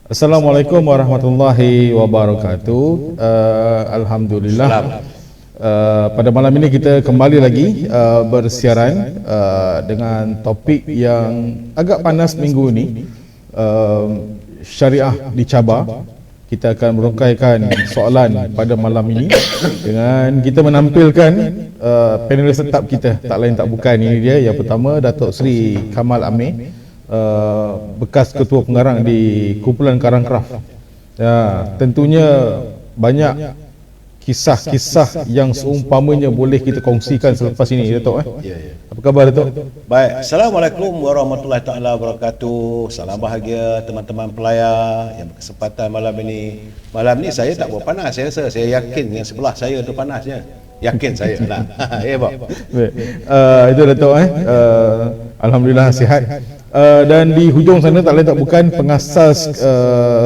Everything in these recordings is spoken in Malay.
Assalamualaikum warahmatullahi wabarakatuh. Alhamdulillah. Pada malam ini kita kembali lagi bersiaran dengan topik yang agak panas minggu ini, syariah dicabar. Kita akan merungkaikan soalan pada malam ini dengan kita menampilkan panelis tetap kita, tak lain tak bukan, ini dia. Yang pertama, Datuk Seri Kamal Amir, bekas ketua pengarang di kumpulan Karang Kraft. Ya, tentunya banyak kisah-kisah yang seumpamanya boleh kita kongsikan selepas ini, Datuk. Apa khabar, Datuk? Baik, Assalamualaikum warahmatullahi taala wabarakatuh. Salam bahagia teman-teman pelayar yang berkesempatan malam ini. Malam ni saya tak buat panas, saya rasa. Saya yakin yang sebelah saya tu panasnya. Yakin saya lah. Baik. Itu, Datuk. Alhamdulillah sihat. Dan di hujung sana tak lain tak bukan pengasas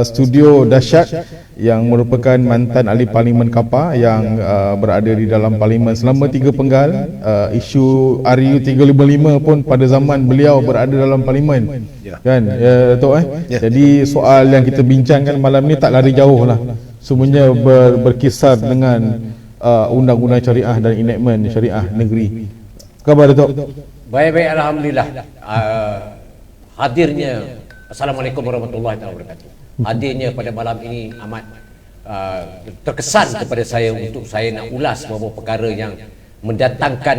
studio Dahsyat yang merupakan mantan ahli Parlimen Kapar yang berada di dalam Parlimen selama 3 penggal. Isu RU 355 pun pada zaman beliau berada dalam Parlimen, kan, Datuk? Jadi soal yang kita bincangkan malam ni tak lari jauh lah, semuanya berkisar dengan undang-undang syariah dan enactment syariah negeri. Khabar, Datuk? Baik-baik, Alhamdulillah. Hadirnya, Assalamualaikum warahmatullahi wabarakatuh. Hadirnya pada malam ini amat terkesan kepada saya untuk saya nak ulas beberapa perkara yang mendatangkan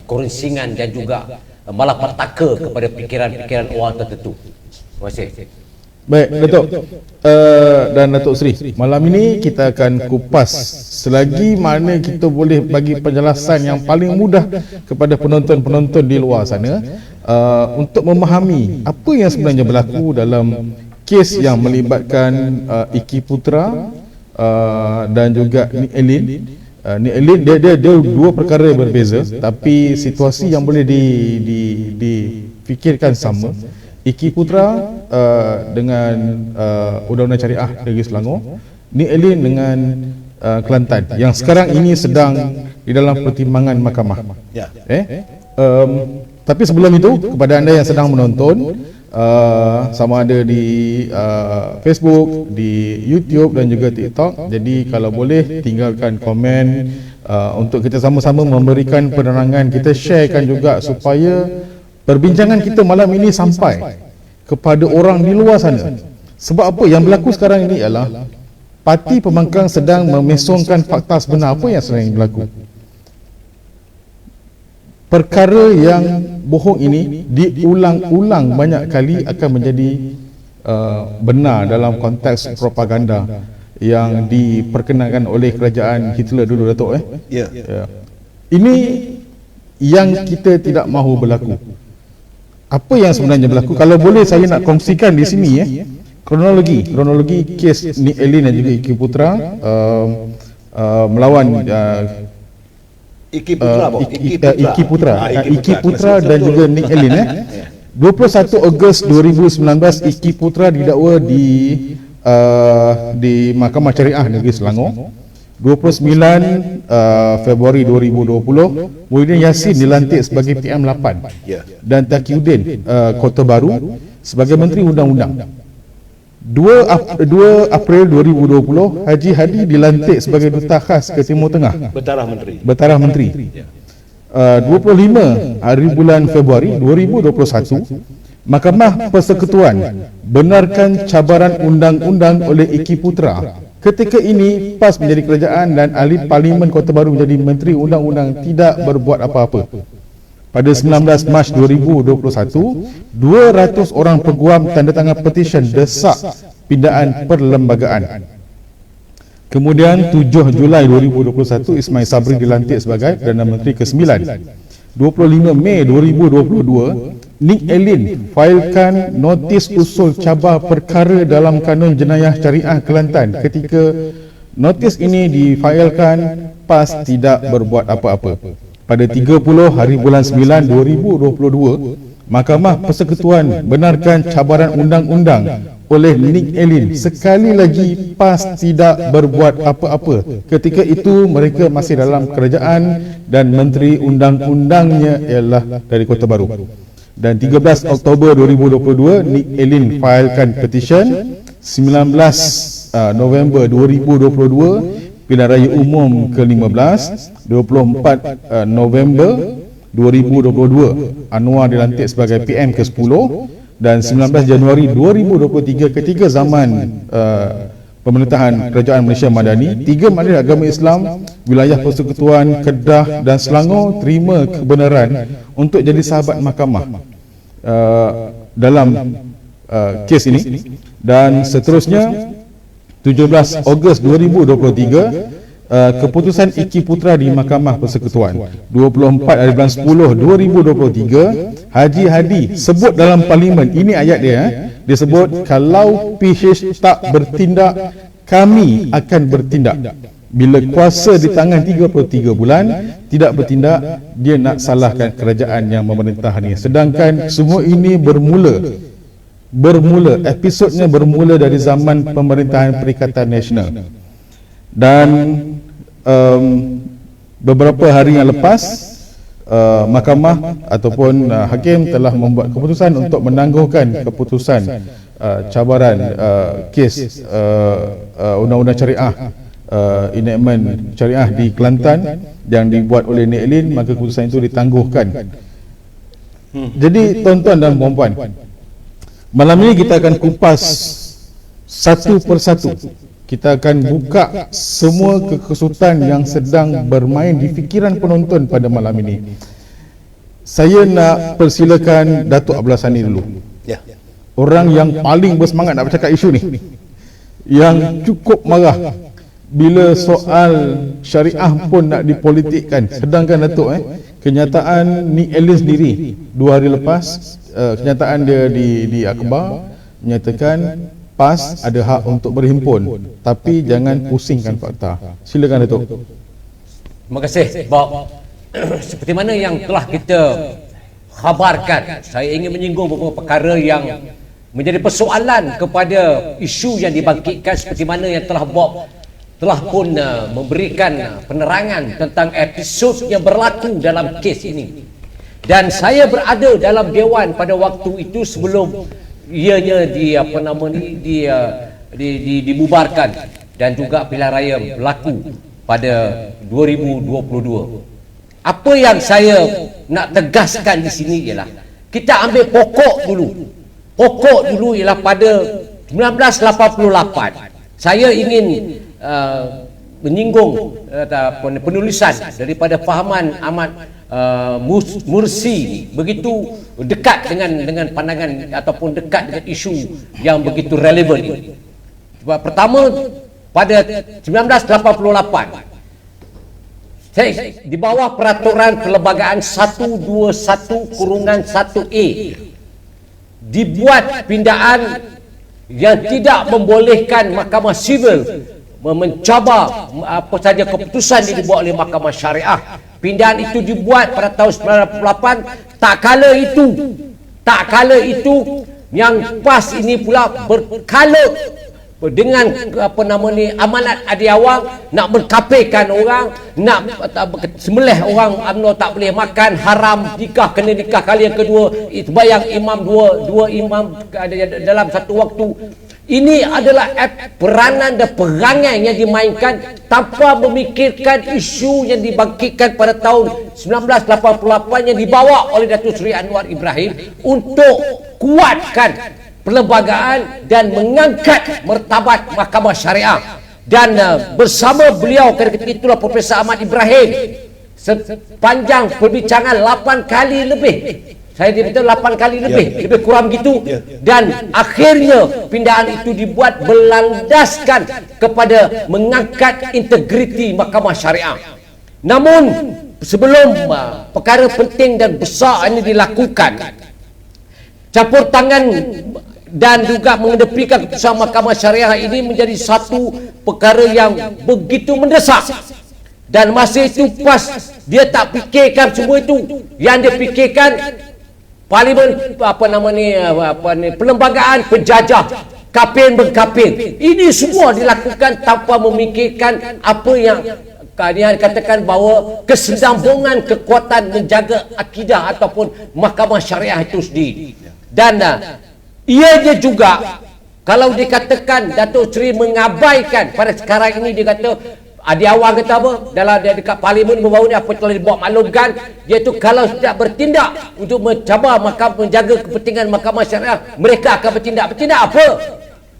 kerusingan dan juga malapetaka kepada fikiran-fikiran orang tertentu. Terima kasih. Baik, Datuk. Dan Datuk Seri, malam ini kita akan kupas selagi mana kita boleh bagi penjelasan yang paling mudah kepada penonton-penonton di luar sana, untuk memahami apa yang sebenarnya berlaku dalam kes yang melibatkan Iki Putra dan juga Nick Elin. Nick Elin dia dua perkara yang berbeza, tapi situasi yang boleh difikirkan sama. Iki Putra dengan undang-undang syariah negeri Selangor, Nick Elin dengan Kelantan, yang sekarang ini sedang di dalam pertimbangan mahkamah. Tapi sebelum itu, kepada anda yang sedang menonton, sama ada di Facebook, di YouTube dan juga TikTok, jadi kalau boleh tinggalkan komen untuk kita sama-sama memberikan penerangan. Kita sharekan juga supaya perbincangan kita malam ini sampai kepada orang di luar sana. Sebab apa yang berlaku sekarang ini ialah parti pembangkang sedang memesongkan fakta sebenar apa yang sedang berlaku. Perkara yang bohong ini diulang-ulang banyak kali akan menjadi benar dalam konteks propaganda yang diperkenalkan oleh kerajaan Hitler dulu, Datuk. Ini yang kita tidak mahu berlaku. Apa yang sebenarnya berlaku? Kalau boleh saya nak kongsikan di sini kronologi kes Nick Elin dan juga Iki Putra melawan Iki Putra dan juga Nick Elin. 21 Ogos 2019 Iki Putra didakwa di Mahkamah Syariah Negeri Selangor. 29 Februari 2020 Muhyiddin Yassin dilantik sebagai PM8 dan Taqiyuddin Kota Baru sebagai Menteri Undang-Undang. 2 April 2020 Haji Hadi dilantik sebagai Duta Khas ke Timur Tengah, Bertaraf Menteri. 25 hari bulan Februari 2021 Mahkamah Persekutuan benarkan cabaran undang-undang oleh Iki Putra. Ketika ini PAS menjadi kerajaan dan ahli Parlimen Kota Baru menjadi Menteri Undang-Undang tidak berbuat apa-apa. Pada 19 Mac 2021, 200 orang peguam tanda tangan petisyen desak pindaan perlembagaan. Kemudian 7 Julai 2021 Ismail Sabri dilantik sebagai Perdana Menteri ke-9. 25 Mei 2022 Nick Elin failkan notis usul cabar perkara dalam Kanun Jenayah Syariah Kelantan. Ketika notis ini difailkan, PAS tidak berbuat apa-apa. Pada 30 hari bulan 9 2022 Mahkamah Persekutuan benarkan cabaran undang-undang oleh Nick Elin. Sekali lagi PAS tidak berbuat apa-apa. Ketika itu mereka masih dalam kerajaan dan Menteri Undang-Undangnya ialah dari Kota Baru. Dan 13 Oktober 2022 Nick Elin failkan petisyen November 2022 pilihan raya umum ke-15, 24 November 2022 Anwar dilantik sebagai PM ke-10, dan 19 Januari 2023 ketika zaman pemerintahan Kerajaan Malaysia Madani, 3 majlis agama Islam wilayah Persekutuan Kedah dan Selangor terima kebenaran untuk jadi sahabat mahkamah dalam kes ini, dan seterusnya 17 Ogos 2023 keputusan Iki Putra di Mahkamah Persekutuan. 24 hari bulan 10 2023 Haji Hadi sebut dalam parlimen, ini ayat dia, dia sebut kalau PH tak bertindak, kami akan bertindak. Bila kuasa di tangan 33 bulan tidak bertindak, dia nak salahkan kerajaan yang memerintah ni. Sedangkan semua ini bermula episodnya bermula dari zaman pemerintahan Perikatan Nasional. Dan beberapa hari yang lepas mahkamah ataupun hakim telah membuat keputusan untuk menangguhkan keputusan cabaran kes undang-undang syariah, enactment syariah di Kelantan yang dibuat oleh Nek Lin, maka keputusan itu ditangguhkan. Jadi tuan-tuan dan puan-puan, malam ini kita akan kupas satu persatu. Kita akan buka semua kekesutan yang sedang bermain di fikiran penonton pada malam ini. Saya nak persilakan Datuk Abdullah Sani dulu. Ya. Orang yang paling bersemangat nak bercakap isu ni, yang cukup marah bila soal syariah pun nak dipolitikkan. Sedangkan Datuk kenyataan Nik Alin sendiri 2 hari lepas, kenyataan dia di akhbar menyatakan PAS ada hak untuk berhimpun, tapi jangan pusingkan fakta. Silakan Datuk. Terima kasih Bob. Seperti mana yang telah kita khabarkan, saya ingin menyinggung beberapa perkara yang menjadi persoalan kepada isu yang dibangkitkan, seperti mana yang telah Bob telah pun memberikan penerangan tentang episod yang berlaku dalam kes ini. Dan saya berada dalam dewan pada waktu itu sebelum ianya dibubarkan, dan juga pilihan raya berlaku pada 2022. Apa yang saya nak tegaskan di sini ialah kita ambil pokok dulu. Pokok dulu ialah pada 1988 saya ingin menyinggung penulisan daripada Fahaman Ahmad Mursi, begitu dekat dengan pandangan ataupun dekat dengan isu yang begitu relevan ini. Sebab pertama, pada 1988 di bawah peraturan perlembagaan 121/1A dibuat pindaan yang tidak membolehkan Mahkamah Sivil mencabar apa saja keputusan yang dibuat oleh Mahkamah Syariah. Pindaan itu dibuat pada tahun 1998. Tak kala itu yang PAS ini pula berkala dengan amanat Adi Awang nak berkapirkan orang, nak sembelih orang UMNO tak boleh makan, haram nikah, kena nikah kali yang kedua, bayang imam dua imam dalam satu waktu. Ini adalah peranan dan perangai yang dimainkan tanpa memikirkan isu yang dibangkitkan pada tahun 1988 yang dibawa oleh Datuk Seri Anwar Ibrahim untuk kuatkan perlembagaan dan mengangkat martabat Mahkamah Syariah. Dan bersama beliau ketika itulah Profesor Ahmad Ibrahim sepanjang perbincangan 8 kali lebih. Saya diberitahu 8 kali lebih, lebih kurang gitu. Dan akhirnya pindaan itu dibuat berlandaskan kepada mengangkat integriti Mahkamah Syariah. Namun sebelum perkara penting dan besar ini dilakukan, campur tangan dan juga mengedepikan keputusan Mahkamah Syariah ini menjadi satu perkara yang begitu mendesak. Dan masa itu PAS dia tak fikirkan semua itu. Yang dia fikirkan parlimen perlembagaan penjajah, kapir mengkapir. Ini semua dilakukan tanpa memikirkan apa yang katakan bahawa kesinambungan kekuatan menjaga akidah ataupun Mahkamah Syariah itu sendiri. Dan ianya juga Kalau dikatakan Datuk Seri mengabaikan pada sekarang ini, dia kata di awal kata apa dalam dia dekat parlimen baru ni apa telah dibuat maklumkan, iaitu kalau tidak bertindak untuk menjaga kepentingan mahkamah syariah, mereka akan bertindak apa?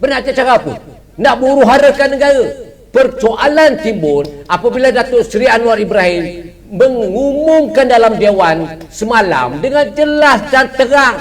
Benar cara apa? Nak meruharakan negara. Persoalan timbul apabila Datuk Seri Anwar Ibrahim mengumumkan dalam Dewan semalam dengan jelas dan terang,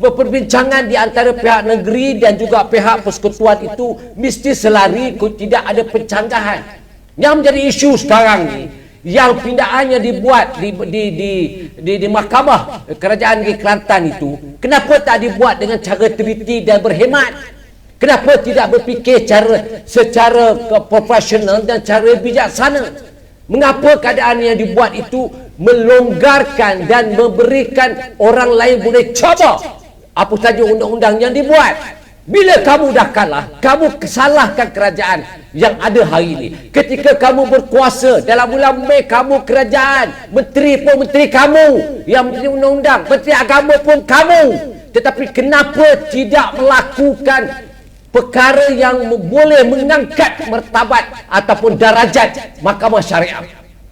perbincangan di antara pihak negeri dan juga pihak persekutuan itu mesti selari tidak ada pencanggahan. Yang menjadi isu sekarang ni, yang pindahannya dibuat di mahkamah kerajaan negeri Kelantan itu, kenapa tak dibuat dengan cara teliti dan berhemat? Kenapa tidak berfikir secara profesional dan cara bijaksana? Mengapa keadaan yang dibuat itu melonggarkan dan memberikan orang lain boleh cuba apa saja undang-undang yang dibuat? Bila kamu dah kalah, kamu salahkan kerajaan yang ada hari ini. Ketika kamu berkuasa, dalam bulan Mei kamu kerajaan, menteri pun menteri kamu yang menteri undang-undang, menteri agama pun kamu. Tetapi kenapa tidak melakukan perkara yang boleh mengangkat martabat ataupun darajat mahkamah syariah?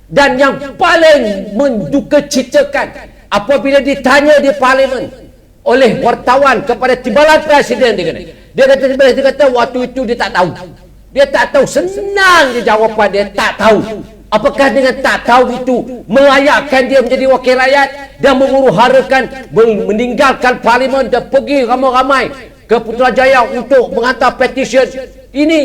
Dan yang paling mendukacitakan, apabila ditanya di parlimen oleh wartawan kepada timbalan presiden, dia kata waktu itu dia tak tahu. Senang je jawapan dia, tak tahu. Apakah dengan tak tahu itu melayakkan dia menjadi wakil rakyat dan menguruharakan meninggalkan parlimen dan pergi ramai-ramai ke Putrajaya untuk menghantar petisyen? Ini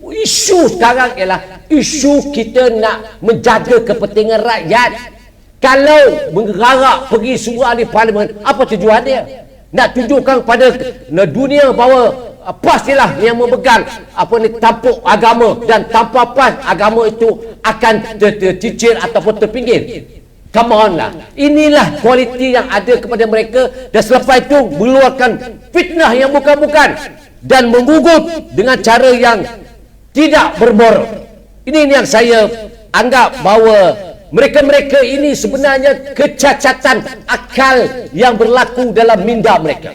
isu sekarang ialah isu kita nak menjaga kepentingan rakyat. Kalau mengerak pergi surah di parlimen, apa tujuan dia? Nak tunjukkan kepada dunia bahawa pastilah yang memegang tampuk agama, dan tanpa PAS agama itu akan tercicir ataupun terpinggir. Come on lah. Inilah kualiti yang ada kepada mereka, dan selepas itu mengeluarkan fitnah yang bukan-bukan dan menggugut dengan cara yang tidak bermoral. Ini yang saya anggap bahawa mereka-mereka ini sebenarnya kecacatan akal yang berlaku dalam minda mereka.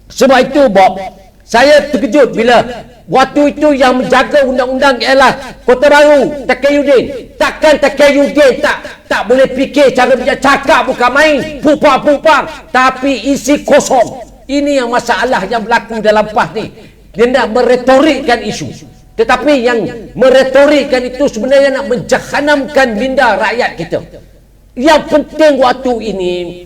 Sebab itu Bob, saya terkejut bila waktu itu yang menjaga undang-undang ialah Kota Baru, Takayuddin. Takkan Takayuddin tak boleh fikir cara cakap bukan main, pupang-pupang, tapi isi kosong. Ini yang masalah yang berlaku dalam PAS ni. Dia nak meretorikkan isu. Tetapi yang meretorikkan itu sebenarnya nak menjahanamkan minda rakyat kita. Yang penting waktu ini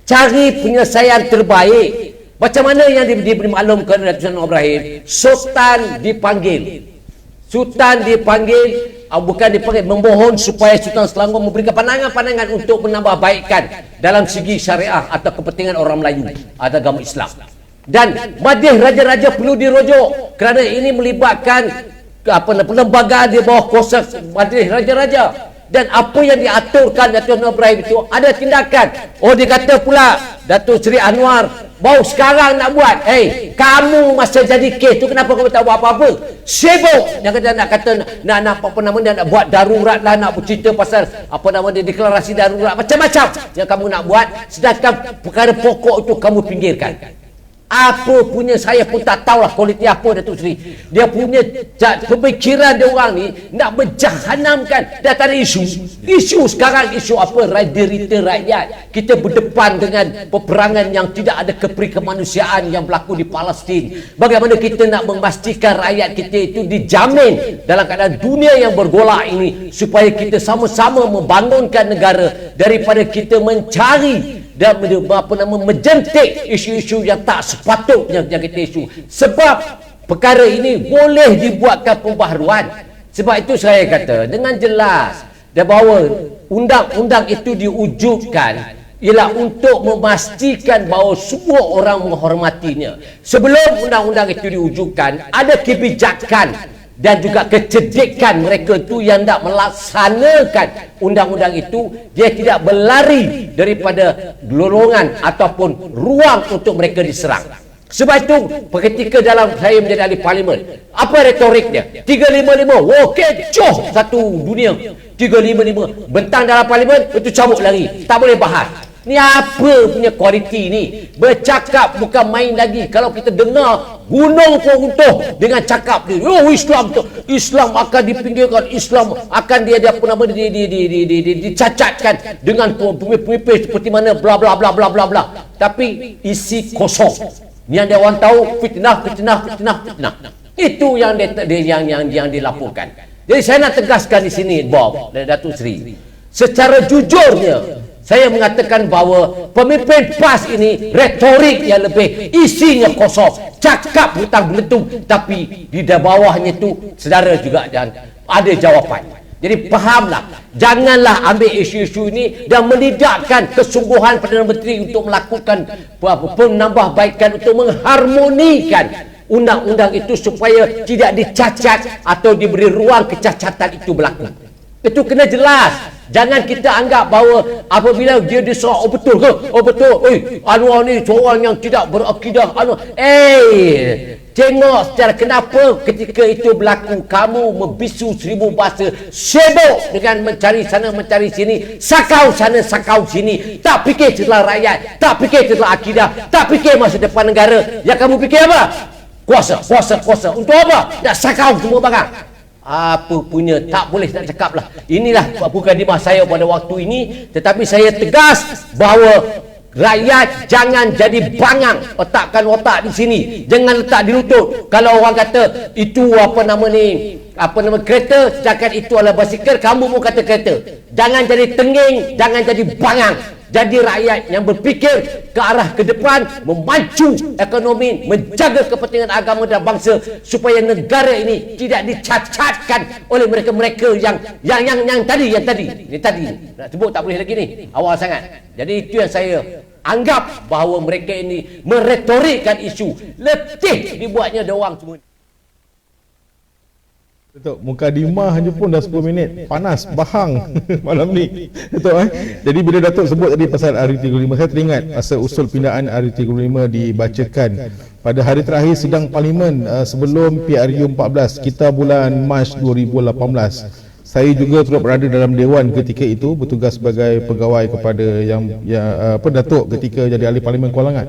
cari penyelesaian terbaik. Macam mana yang dimaklumkan oleh Datuk Seri Ibrahim, Sultan dipanggil, bukan dipanggil, memohon supaya Sultan Selangor memberikan pandangan-pandangan untuk menambah baikkan dalam segi syariah atau kepentingan orang Melayu atau agama Islam. Dan majlis raja-raja perlu dirujuk kerana ini melibatkan perlembagaan di bawah kuasa majlis raja-raja. Dan apa yang diaturkan Datuk Seri Ibrahim itu ada tindakan. Dia kata pula Datuk Seri Anwar baru sekarang nak buat. Kamu masa jadi kes tu kenapa kamu tak buat apa-apa? Sibuk. Dia kata nak buat darurat lah, nak bercerita pasal deklarasi darurat, macam-macam yang kamu nak buat, sedangkan perkara pokok itu kamu pinggirkan. Apa punya, saya pun tak tahulah kualiti apa Datuk Seri. Dia punya pemikiran dia orang ni nak menjahanamkan. Dah tak ada isu sekarang, isu apa? Derita rakyat. Kita berdepan dengan peperangan yang tidak ada kemanusiaan yang berlaku di Palestin. Bagaimana kita nak memastikan rakyat kita itu dijamin dalam keadaan dunia yang bergolak ini, supaya kita sama-sama membangunkan negara daripada kita mencari dan menjentik isu-isu yang tak sepatutnya yang kita isu. Sebab perkara ini boleh dibuatkan pembaharuan. Sebab itu saya kata dengan jelas dan bahawa undang-undang itu diwujudkan ialah untuk memastikan bahawa semua orang menghormatinya. Sebelum undang-undang itu diwujudkan, ada kebijakan dan juga kecerdikan mereka itu yang nak melaksanakan undang-undang itu. Dia tidak berlari daripada lorongan ataupun ruang untuk mereka diserang. Sebab itu ketika dalam saya menjadi ahli parlimen, apa retorik dia? 355, kecoh satu dunia. 355 bentang dalam parlimen, itu cabut lari, tak boleh bahas. Ni apa punya kualiti ni? Bercakap bukan main lagi. Kalau kita dengar gunung pun runtuh dengan cakap dia. Oh, Islam tu, Islam akan dipinggirkan, Islam akan dia apa nama dicacatkan dengan pemimpin seperti mana bla bla bla bla bla bla. Tapi isi kosong. Yang dia orang tahu fitnah. Itu yang yang dilaporkan. Jadi saya nak tegaskan di sini, Bob dan Datuk Seri, secara jujurnya saya mengatakan bahawa pemimpin PAS ini retorik yang lebih, isinya kosong, cakap hutang beletung, tapi di bawahnya itu saudara juga dan ada jawapan. Jadi fahamlah, janganlah ambil isu-isu ini dan menidakkan kesungguhan Perdana Menteri untuk melakukan penambahbaikan untuk mengharmonikan undang-undang itu supaya tidak dicacat atau diberi ruang kecacatan itu berlaku. Itu kena jelas. Jangan kita anggap bahawa apabila dia diserah, oh betul ke? Oh betul. Anwar ni seorang yang tidak berakidah. Tengok secara kenapa ketika itu berlaku. Kamu membisu 1000 bahasa, sibuk dengan mencari sana mencari sini, sakau sana sakau sini, tak fikir tentang rakyat, tak fikir tentang akidah, tak fikir masa depan negara. Yang kamu fikir apa? Kuasa. Untuk apa? Nak sakau semua barang. Apa punya, tak boleh nak cakap lah. Inilah mukadimah saya pada waktu ini. Tetapi saya tegas bahawa rakyat jangan jadi bangang. Letakkan otak di sini, jangan letak di lutut. Kalau orang kata itu kereta, sedangkan itu adalah basikal, kamu pun kata kereta. Jangan jadi tenging, jangan jadi bangang. Jadi rakyat yang berfikir ke arah ke depan, memacu ekonomi, menjaga kepentingan agama dan bangsa supaya negara ini tidak dicacatkan oleh mereka-mereka yang tadi. Ini tadi nak sebut tak boleh lagi ni, awal sangat. Jadi itu yang saya anggap bahawa mereka ini meretorikkan isu. Letih dibuatnya doang semua. Betul, mukadimah je pun dah 10 minit. Panas, bahang malam ni. Betul Jadi bila Datuk sebut tadi pasal RU35, saya teringat asal usul pindaan RU35 dibacakan pada hari terakhir sidang parlimen sebelum PRU 14 kita bulan Mac 2018. Saya juga turut berada dalam dewan ketika itu, bertugas sebagai pegawai kepada yang Datuk ketika jadi ahli parlimen Kuala Langat.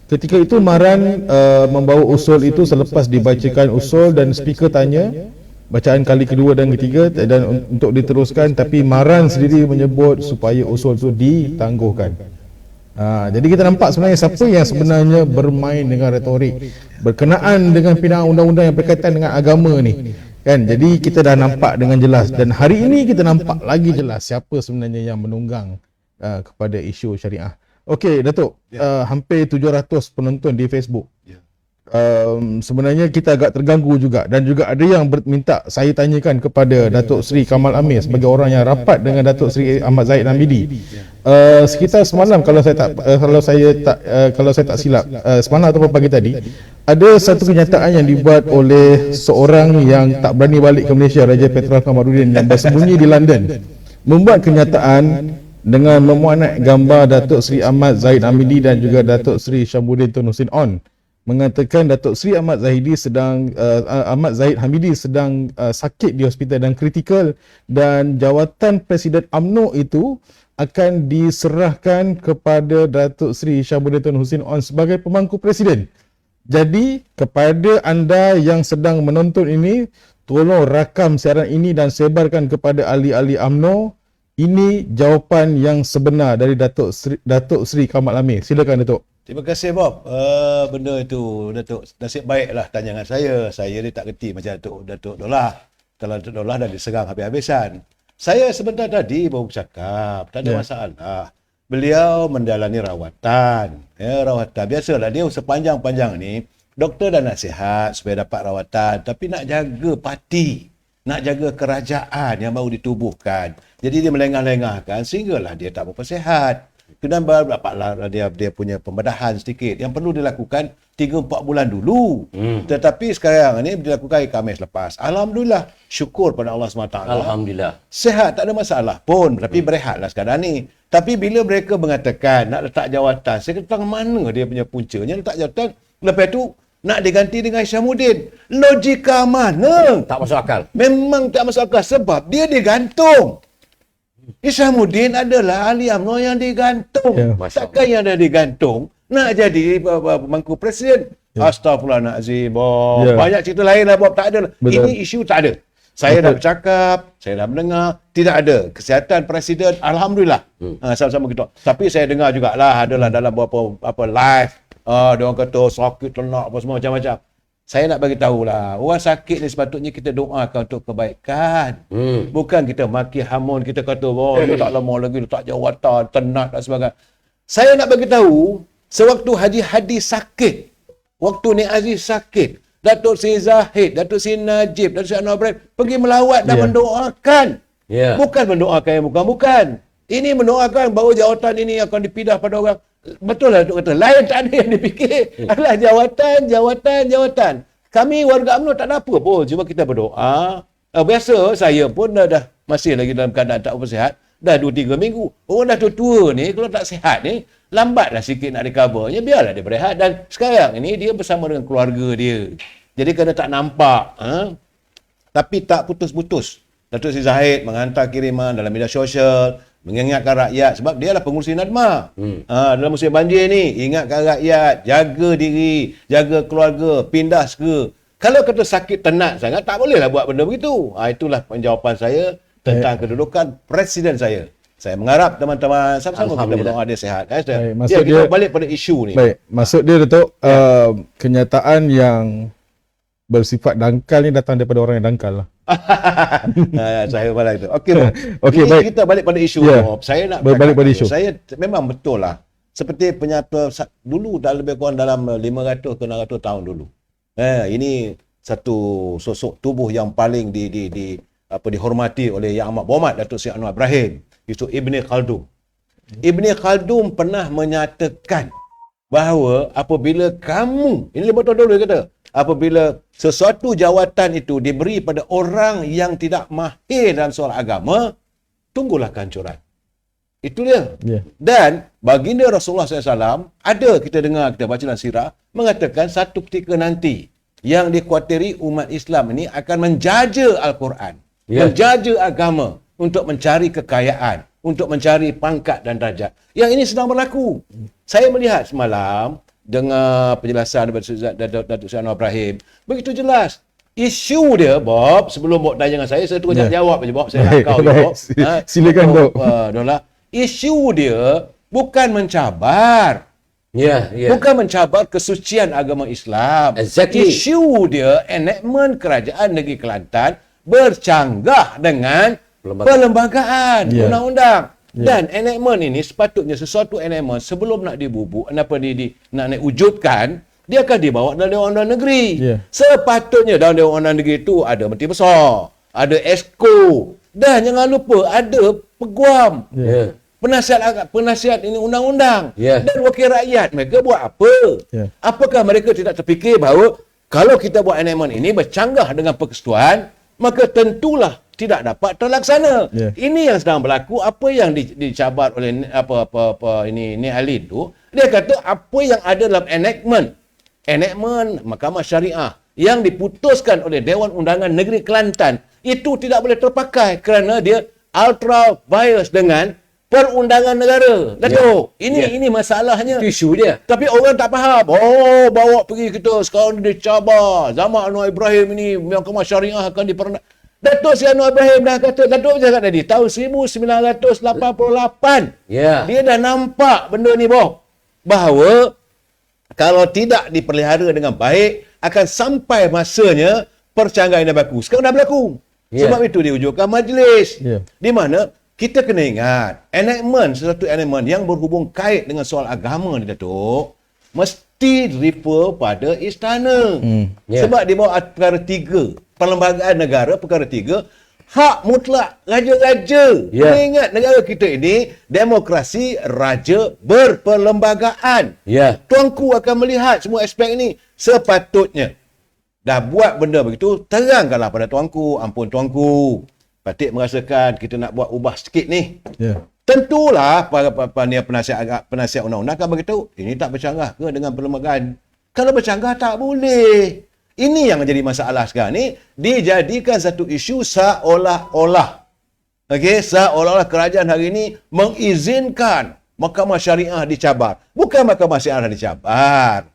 Ketika itu Maran membawa usul itu selepas dibacakan usul dan speaker tanya bacaan kali kedua dan ketiga dan untuk diteruskan, tapi Maran sendiri menyebut supaya usul itu ditangguhkan. Jadi kita nampak sebenarnya siapa yang sebenarnya bermain dengan retorik berkenaan dengan pindaan undang-undang yang berkaitan dengan agama ni, kan? Jadi kita dah nampak dengan jelas, dan hari ini kita nampak lagi jelas siapa sebenarnya yang menunggang kepada isu syariah. Okey Datuk, hampir 700 penonton di Facebook. Sebenarnya kita agak terganggu juga, dan juga ada yang minta saya tanyakan kepada Datuk Seri Kamal Amir sebagai orang yang rapat dengan Datuk Seri Ahmad Zahid Hamidi. Sekitar semalam kalau saya tak silap, semalam atau pagi tadi, ada satu kenyataan yang dibuat oleh seorang yang tak berani balik ke Malaysia, Raja Petrol Kamarudin, yang bersembunyi di London, membuat kenyataan dengan memuat gambar Datuk Seri Ahmad Zahid Hamidi dan juga Datuk Seri Syambuddin Tun Hussein On, mengatakan Datuk Seri Ahmad Zahid Hamidi sedang sakit di hospital dan kritikal, dan jawatan Presiden UMNO itu akan diserahkan kepada Datuk Seri Syambuddin Tun Hussein On sebagai pemangku Presiden. Jadi kepada anda yang sedang menonton ini, tolong rakam siaran ini dan sebarkan kepada ahli-ahli UMNO. Ini jawapan yang sebenar dari Datuk Seri Kamal Amir. Silakan Datuk. Terima kasih Bob. Benda itu Datuk nasib baiklah tanya dengan saya. Saya ni tak kerti macam Datuk Dolah. Kalau Datuk Dolah dah diserang habis-habisan. Saya sebentar tadi baru cakap, tak ada masalah. Beliau menjalani rawatan. Rawatan biasalah dia sepanjang-panjang ni doktor dah nasihat supaya dapat rawatan, tapi nak jaga parti, nak jaga kerajaan yang baru ditubuhkan. Jadi dia melengah-lengahkan sehinggalah dia tak berapa sihat. Kemudian dapatlah dia punya pembedahan sedikit yang perlu dilakukan 3-4 bulan dulu. Tetapi sekarang ni dilakukan hari Khamis lepas. Alhamdulillah, syukur pada Allah SWT. Alhamdulillah. Sehat, tak ada masalah pun, tapi berehatlah sekarang ni. Tapi bila mereka mengatakan nak letak jawatan, saya kata mana dia punya puncanya letak jawatan, lepas tu nak diganti dengan Syamuddin. Logika mana? Tak masuk akal. Memang tak masuk akal sebab dia digantung. Islamuddin adalah ahli UMNO yang digantung. Masya Takkan yang dah digantung nak jadi pemangku presiden. Astaghfirullahaladzim. Bob. Banyak cerita lain lah Bob. Tak ada. Betul. Ini isu tak ada. Saya dah bercakap, saya dah mendengar, tidak ada. Kesihatan presiden, alhamdulillah. Sama-sama kita. Tapi saya dengar jugalah adalah dalam beberapa live, dia orang kata sakit ternak apa semua macam-macam. Saya nak bagi tahulah, orang sakit ni sepatutnya kita doakan untuk kebaikan. Bukan kita maki hamun, kita kata, oh dia tak lama lagi, letak jawatan, tenat dan sebagainya. Saya nak bagi tahu, sewaktu Haji Hadi sakit, waktu Nik Aziz sakit, Datuk Seri Zahid, Datuk Seri Najib, Datuk Seri Anwar Ibrahim pergi melawat dan mendoakan. Bukan mendoakan yang bukan-bukan. Ini mendoakan bahawa jawatan ini akan dipindah pada orang. Betul lah Datuk kata. Lain tak ada yang dipikir. Adalah jawatan. Kami warga UMNO tak ada apa pun. Cuma kita berdoa. Biasa saya pun dah masih lagi dalam keadaan tak bersihat. Dah 2-3 minggu. Orang dah tua ni, kalau tak sihat ni, lambatlah sikit nak recovernya. Biarlah dia berehat. Dan sekarang ini dia bersama dengan keluarga dia. Jadi kena tak nampak. Tapi tak putus-putus. Datuk Seri Zahid menghantar kiriman dalam media sosial, mengingatkan rakyat sebab dia adalah pengurusi NADMA. Dalam musim banjir ni, ingatkan rakyat, jaga diri, jaga keluarga, pindah segera. Kalau kata sakit tenat sangat, tak bolehlah buat benda begitu. Itulah penjawapan saya tentang kedudukan presiden saya. Saya mengharap teman-teman sama-sama kita berdoa dia sihat. Maksud kita balik pada isu ni. Baik, maksud dia Datuk, kenyataan yang bersifat dangkal ni datang daripada orang yang dangkal lah. Saya balik itu. Okey, Okey, baik. Kita balik pada isu. Saya nak balik pada isu. Saya memang betul lah. Seperti penyata dulu dah lebih kurang dalam 500 ke 600 tahun dulu. Ini satu sosok tubuh yang paling dihormati oleh Yang Amat Berhormat Datuk Seri Anwar Ibrahim, itu Ibni Khaldun. Ibni Khaldun pernah menyatakan bahawa apabila kamu, ini 5 tahun dulu dia kata, apabila sesuatu jawatan itu diberi pada orang yang tidak mahir dalam soal agama, tunggulah kehancuran. Itu dia. Dan baginda Rasulullah SAW, ada kita dengar, kita baca dalam sirah, mengatakan satu ketika nanti yang dikhawatiri umat Islam ini akan menjaja Al-Quran, menjaja agama untuk mencari kekayaan, untuk mencari pangkat dan darjat. Yang ini sedang berlaku. Saya melihat semalam, dengar penjelasan daripada Datuk Seri Anwar Ibrahim, begitu jelas. Isu dia, Bob, sebelum Bob tanya dengan saya terus jawab je, Bob. Saya nak kau je, Bob. Silakan, Bob. Isu dia bukan mencabar. Bukan mencabar kesucian agama Islam. Isu dia enactment kerajaan negeri Kelantan bercanggah dengan perlembagaan undang-undang. Dan enactment ini sepatutnya sesuatu enactment sebelum nak dibubuk, nak wujudkan, dia akan dibawa dalam Dewan Undangan Negeri. Sepatutnya dalam Dewan Undangan Negeri itu ada Menteri Besar, ada Esko, dan jangan lupa ada peguam, penasihat ini undang-undang, dan wakil rakyat. Mereka buat apa? Apakah mereka tidak terfikir bahawa kalau kita buat enactment ini bercanggah dengan persekutuan, maka tentulah tidak dapat terlaksana. Ini yang sedang berlaku. Apa yang dicabar oleh Nik Alin tu, dia kata apa yang ada dalam enactment Mahkamah Syariah yang diputuskan oleh Dewan Undangan Negeri Kelantan itu tidak boleh terpakai kerana dia ultra bias dengan perundangan negara. Datuk, ini masalahnya. Isu dia. Tapi orang tak faham. Bawa pergi kita sekarang dicabar. Zaman Anwar Ibrahim ini Mahkamah Syariah akan diperundang. Datuk Seri Anwar Ibrahim dah kata, Datuk cakap tadi, tahun 1988. Dia dah nampak benda ni, Bob. Bahawa kalau tidak dipelihara dengan baik, akan sampai masanya percanggahan yang berlaku. Sekarang dah berlaku. Sebab itu diwujudkan majlis. Di mana kita kena ingat, sesuatu enactment yang berhubung kait dengan soal agama ni, Datuk, mesti refer pada istana. Sebab di bawah perkara 3, Perlembagaan Negara, perkara 3, hak mutlak raja-raja. Ingat, negara kita ini demokrasi raja berperlembagaan. Tuanku akan melihat semua aspek ini. Sepatutnya dah buat benda begitu, terangkanlah pada tuanku, ampun tuanku, Patik merasakan kita nak buat ubah sikit ni. Tentulah para penasihat undang-undang akan beritahu, ini tak bercanggah ke dengan perlembagaan. Kalau bercanggah tak boleh. Ini yang menjadi masalah sekarang ni, dijadikan satu isu seolah-olah Okey, seolah-olah kerajaan hari ini mengizinkan mahkamah syariah dicabar. Bukan mahkamah syariah dicabar.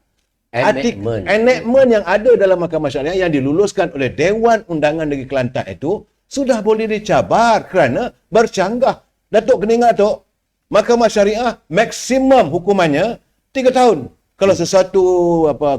Enactment yang ada dalam mahkamah syariah yang diluluskan oleh Dewan Undangan Negeri Kelantan itu sudah boleh dicabar kerana bercanggah. Datuk kena ingat, Tok, mahkamah syariah maksimum hukumannya 3 tahun. Kalau sesuatu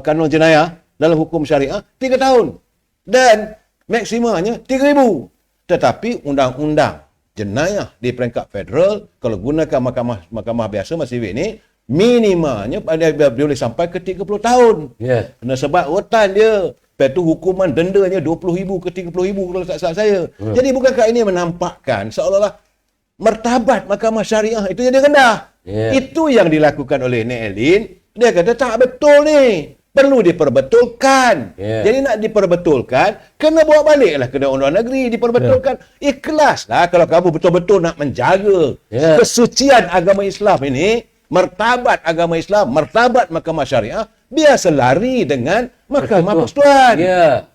kanun jenayah dalam hukum syariah 3 tahun. Dan maksimumnya 3,000. Tetapi undang-undang jenayah di peringkat federal kalau gunakan mahkamah biasa masih ini minimanya boleh sampai ke 30 tahun. Ya. Kena sebab rotan dia. Lepas tu hukuman dendanya 20,000 ke 30,000 kalau tak salah saya. Jadi bukankah ini menampakkan seolah-olah martabat mahkamah syariah itu jadi rendah. Itu yang dilakukan oleh Nek Elin. Dia kata tak betul ni. Perlu diperbetulkan. Jadi nak diperbetulkan, kena bawa baliklah ke Undang-Undang Negeri, diperbetulkan. Ikhlaslah kalau kamu betul-betul nak menjaga kesucian agama Islam ini, martabat agama Islam, martabat mahkamah syariah, biasa lari dengan mahkamah persekutuan.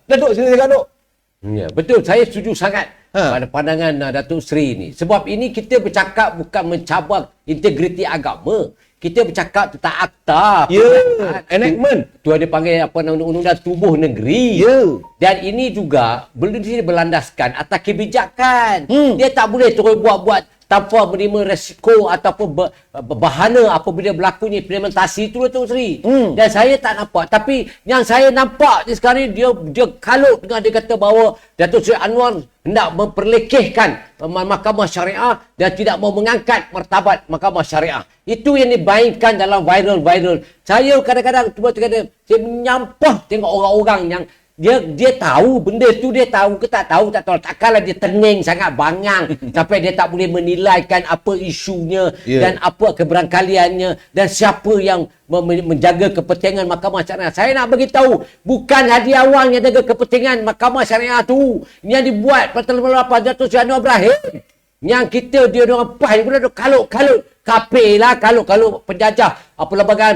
Datuk, sini cakap, Datuk. Ya, betul. Saya setuju sangat pada pandangan Datuk Seri ni. Sebab ini kita bercakap bukan mencabar integriti agama. Kita bercakap tentang akta. Enactment. Tu ada panggil apa undang-undang tubuh negeri. Dan ini juga belum berlandaskan atas kebijakan. Dia tak boleh terus buat-buat tanpa menerima resiko ataupun bahana apabila berlakunya implementasi itu, Datuk Seri. Dan saya tak nampak. Tapi yang saya nampak sekarang ni, dia kalut dengan dia kata bahawa Datuk Seri Anwar hendak memperlekehkan mahkamah syariah dan tidak mau mengangkat martabat mahkamah syariah. Itu yang dibainkan dalam viral-viral. Saya kadang-kadang saya menyampah tengok orang-orang yang dia tahu benda tu, dia tahu ke tak tahu, tak tahu. Takkanlah dia tening sangat bangang sampai dia tak boleh menilaikan apa isunya dan apa keberangkaliannya dan siapa yang menjaga kepentingan mahkamah syariah. Saya nak bagi tahu, bukan Hadi Awang yang jaga kepentingan mahkamah syariah tu. Yang dibuat pada 8 Datuk Seri Anwar Ibrahim. Yang kita dia orang pas dia pula kalut-kalut kapir lah, kalut-kalut penjajah. Apa lembagaan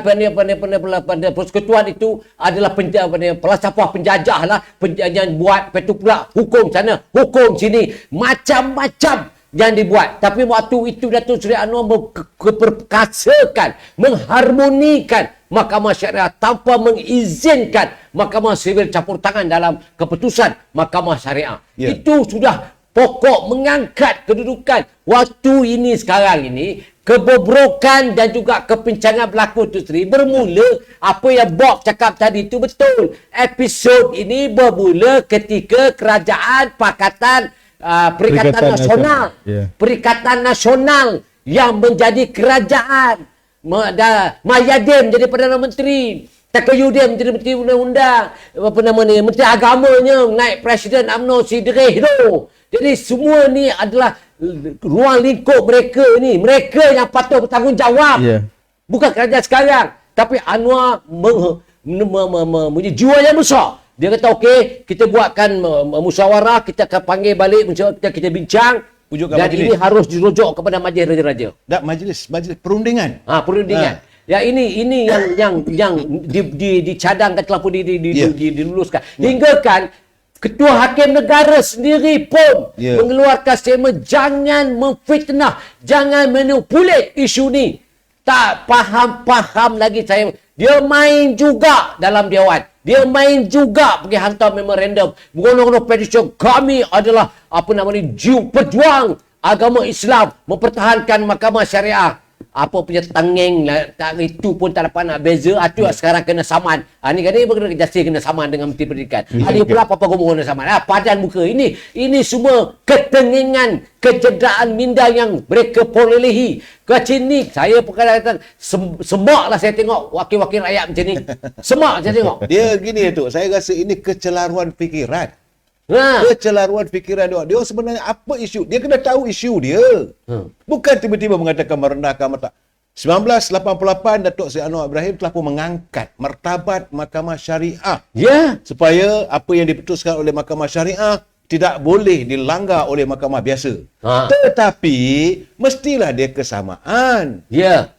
persekutuan itu adalah pelasafah penjajah lah, yang buat petu pula hukum sana, hukum sini, macam-macam yang dibuat. Tapi waktu itu Datuk Seri Anwar memperkasakan, mengharmonikan mahkamah syariah tanpa mengizinkan mahkamah sivil campur tangan dalam keputusan mahkamah syariah. Itu sudah pokok mengangkat kedudukan. Waktu ini sekarang ini kebobrokan dan juga kepincangan berlaku tu Seri bermula apa yang Bob cakap tadi itu betul. Episod ini bermula ketika kerajaan Pakatan Perikatan Nasional. Perikatan Nasional yang menjadi kerajaan. Mayadin jadi Perdana Menteri. Takayuddin menjadi Menteri Undang-Undang. Menteri Agamanya naik Presiden UMNO Sidrih tu. Jadi semua ni adalah ruang lingkup mereka ni. Mereka yang patut bertanggungjawab. Bukan kerajaan sekarang. Tapi Anwar punya jiwa yang besar. Dia kata okey, kita buatkan musyawarah, kita akan panggil balik, kita bincang. Dan majlis. Ini harus dirujuk kepada majlis raja-raja. Tak, majlis perundingan. Perundingan. Ya, ini yang dicadangkan telah pun diluluskan. Hingga kan Ketua Hakim Negara sendiri pun mengeluarkan statement, jangan memfitnah, jangan manipulat isu ni. Tak faham lagi saya. Dia main juga dalam Dewan. Dia main juga pergi hantar memorandum. Golongan petisi kami adalah pejuang agama Islam mempertahankan mahkamah syariah. Apa punya tengeng tak, itu pun tak dapat nak beza. Itu sekarang kena saman. Ni kan ni jasi kena saman dengan Menteri Pendidikan. Dia pula apa-apa gomong kena saman. Padan muka. Ini semua ketengingan, kecederaan minda yang mereka perolehi. Ke sini saya kadang-kadang semak lah saya tengok wakil-wakil rakyat macam ni. Semak saya tengok. Dia gini tu, saya rasa ini kecelaruan fikiran. Kecelaruan fikiran dia sebenarnya apa isu, dia kena tahu isu dia. Bukan tiba-tiba mengatakan merendahkan martabat. 1988 Datuk Seri Anwar Ibrahim telah pun mengangkat martabat mahkamah syariah supaya apa yang diputuskan oleh mahkamah syariah tidak boleh dilanggar oleh mahkamah biasa. Tetapi mestilah dia kesamaan.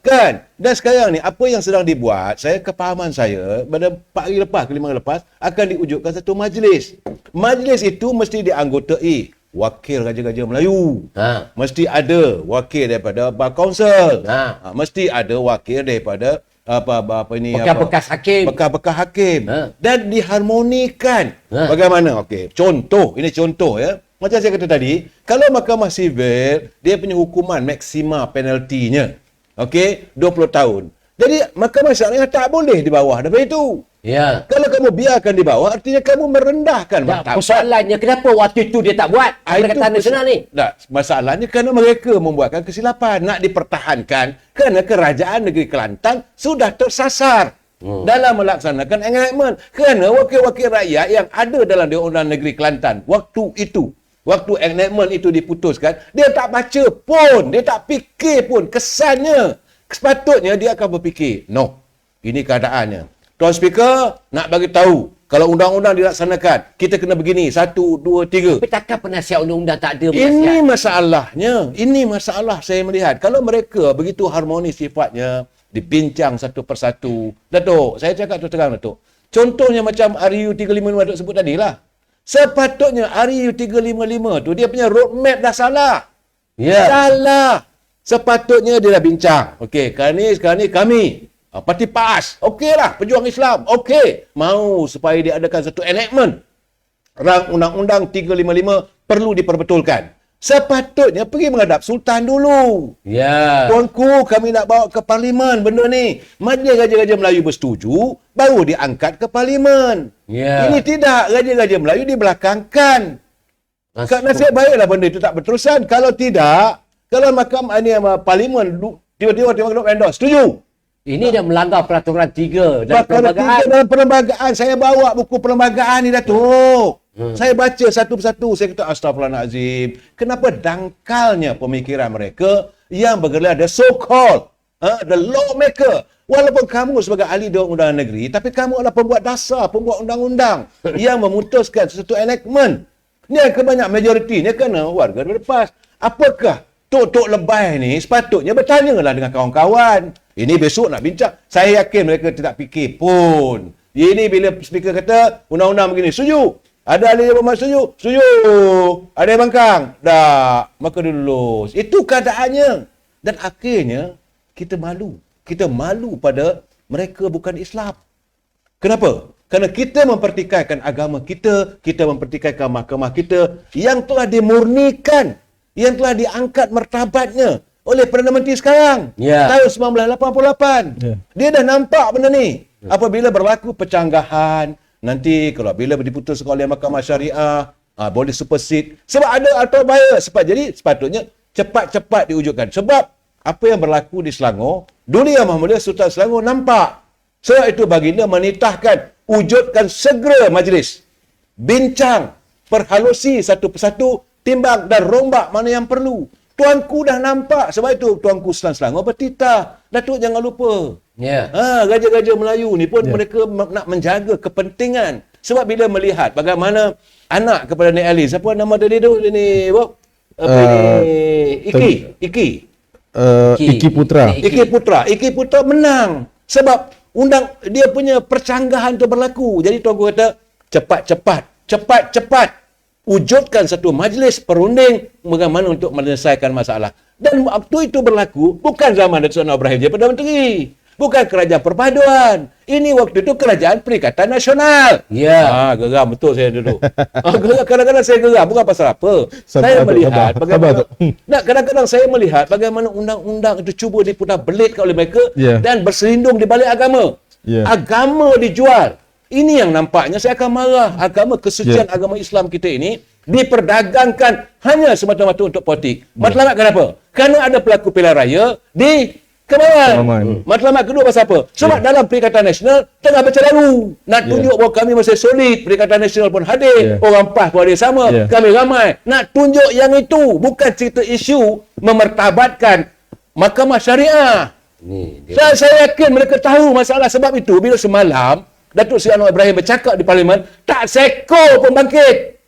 Kan? Dan sekarang ni apa yang sedang dibuat, kepahaman saya pada 4 hari lepas ke 5 hari lepas akan diwujudkan satu majlis. Majlis itu mesti dianggotai wakil raja-raja Melayu. Ha. Mesti ada wakil daripada Bar Kaunsil. Ha. Mesti ada wakil daripada apa ini Bekas-bekas hakim. Bekas-bekas hakim. Ha. Dan diharmonikan. Ha. Bagaimana? Okey, contoh, ini contoh ya. Macam saya kata tadi, kalau mahkamah sivil, dia punya hukuman maksima penaltinya. Okey, 20 tahun. Jadi mahkamah syariah tak boleh di bawah daripada itu. Ya. Kalau kamu biarkan di bawah, artinya kamu merendahkan martabat. Persoalannya kenapa waktu itu dia tak buat Perkataan Nasional ni? Tak, masalahnya kerana mereka membuatkan kesilapan. Nak dipertahankan kerana kerajaan negeri Kelantan sudah tersasar dalam melaksanakan enactment. Kerana wakil-wakil rakyat yang ada dalam Undang-Undang Negeri Kelantan waktu itu, waktu enactment itu diputuskan, dia tak baca pun, dia tak fikir pun. Kesannya, sepatutnya dia akan berfikir, no, ini keadaannya. Tuan Speaker nak bagi tahu kalau undang-undang dilaksanakan, kita kena begini, 1, 2, 3. Tapi takkan penasihat undang-undang tak ada Ini penasihat? masalahnya. Ini masalah saya melihat. Kalau mereka begitu harmonis sifatnya, dibincang satu persatu. Datuk, saya cakap tu terang Datuk. Contohnya macam RU 355 Datuk sebut tadi lah. Sepatutnya RU 355 tu dia punya roadmap dah salah. Ya. Salah. Sepatutnya dia dah bincang. Okey, sekarang ni kami Parti PAS, okeylah, Pejuang Islam, okey. Mau supaya diadakan satu enactment. Rang Undang-Undang 355 perlu diperbetulkan. Sepatutnya pergi menghadap Sultan dulu. Ya. Tuanku, kami nak bawa ke Parlimen benda ni. Majlis Raja-Raja Melayu bersetuju, baru diangkat ke Parlimen. Ya. Ini tidak, Raja-Raja Melayu dibelakangkan. Nasib baiklah benda itu tak berterusan. Kalau tidak, kalau Parlimen tiba-tiba endorse, setuju. Ini dah melanggar peraturan 3 dalam Perkara perlembagaan. 3 dalam perlembagaan. Saya bawa buku perlembagaan ni, Datuk. Saya baca satu persatu. Saya kata, astagfirullahaladzim. Kenapa dangkalnya pemikiran mereka yang bergelar the so-called the lawmaker. Walaupun kamu sebagai ahli undang-undang negeri, tapi kamu adalah pembuat dasar, pembuat undang-undang yang memutuskan sesuatu enactment. Ni yang kebanyak majoriti ni kerana warga berlepas. Apakah tok-tok lebay ni sepatutnya bertanyalah dengan kawan-kawan. Ini besok nak bincang. Saya yakin mereka tidak fikir pun. Ini bila speaker kata undang-undang begini, setuju. Ada ahli yang bermaksud setuju? Setuju. Ada yang bangkang? Tak. Maka dia lulus. Itu keadaannya. Dan akhirnya kita malu. Kita malu pada mereka bukan Islam. Kenapa? Kerana kita mempertikaikan agama kita, kita mempertikaikan mahkamah kita yang telah dimurnikan, yang telah diangkat martabatnya oleh Perdana Menteri sekarang. Ya. Tahun 1988. Ya. Dia dah nampak benda ni. Apabila berlaku pecanggahan, nanti kalau bila diputuskan oleh Mahkamah Syariah, boleh supersede. Sebab ada atau bahaya. Jadi sepatutnya cepat-cepat diwujudkan. Sebab apa yang berlaku di Selangor, dunia Muhammadiyah Sultan Selangor nampak. Sebab itu baginda menitahkan, wujudkan segera majlis. Bincang, perhalusi satu persatu, timbang dan rombak mana yang perlu. Tuanku dah nampak. Sebab itu Tuanku Sultan Selangor bertitah. Datuk jangan lupa. Ya. Raja-raja Melayu ni pun mereka nak menjaga kepentingan. Sebab bila melihat bagaimana anak kepada Nek Ali, siapa nama dia tu? Dia ni, Bob? Iki Putra. Iki Putra menang. Sebab dia punya percanggahan tu berlaku. Jadi Tuanku kata, cepat-cepat wujudkan satu majlis perunding bagaimana untuk menyelesaikan masalah. Dan waktu itu berlaku bukan zaman Datuk Seri Anwar Ibrahim je Perdana Menteri. Bukan kerajaan perpaduan. Ini waktu itu kerajaan Perikatan Nasional. Ya. Geram betul saya duduk. Kadang-kadang saya geram. Bukan pasal apa. Saya melihat bagaimana... Kadang-kadang saya melihat bagaimana undang-undang itu cuba diputar belitkan oleh mereka dan berselindung di balik agama. Agama dijual. Ini yang nampaknya saya akan marah. Agama kesucian agama Islam kita ini diperdagangkan hanya semata-mata untuk politik. Matlamat kenapa? Kerana ada pelaku pilihan raya di Kemaman. Matlamat kedua pasal apa? Sebab dalam Perikatan Nasional tengah bercelaru. Nak tunjuk bahawa kami masih solid. Perikatan Nasional pun hadir. Orang PAS pun ada sama. Kami ramai. Nak tunjuk yang itu. Bukan cerita isu memertabatkan Mahkamah Syariah. Saya yakin mereka tahu masalah. Sebab itu bila semalam Datuk Seri Anwar Ibrahim bercakap di Parlimen, tak seko pun bangkit.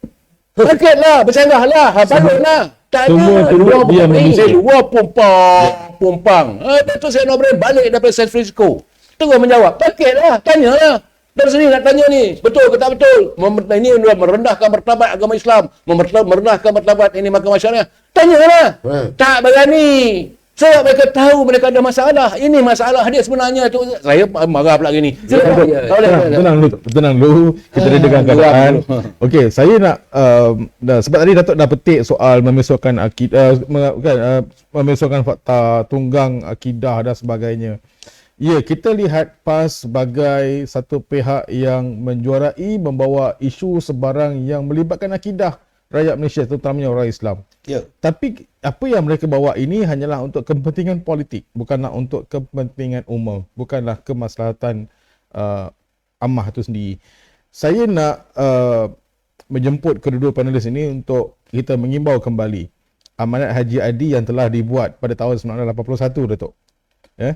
Bangkitlah, bercanggahlah, balutlah. Tak semua ada. duduk diam mengisi. Luar pumpang. Datuk Seri Anwar Ibrahim balik daripada San Francisco. Terus menjawab, bangkitlah, tanyalah. Dan sini nak tanya ni, betul ke tak betul? Ini merendahkan martabat agama Islam, merendahkan martabat ini mahkamah syariah. Tanyalah. Tak berani. Sebab mereka tahu mereka ada masalah. Ini masalah dia sebenarnya tu. Saya marah pula gini. Tenang dulu. Kita redakan keadaan. Okey, saya nak sebab tadi Datuk dah petik soal memisahkan akidah, memisahkan fakta tunggang akidah dan sebagainya. Ya, kita lihat PAS sebagai satu pihak yang menjuarai membawa isu sebarang yang melibatkan akidah rakyat Malaysia, terutamanya orang Islam. Ya. Tapi apa yang mereka bawa ini hanyalah untuk kepentingan politik, bukanlah untuk kepentingan umum, bukanlah kemaslahatan ammah itu sendiri. Saya nak menjemput kedua-dua panelis ini untuk kita mengimbau kembali amanat Haji Adi yang telah dibuat pada tahun 1981, Datuk. Ya.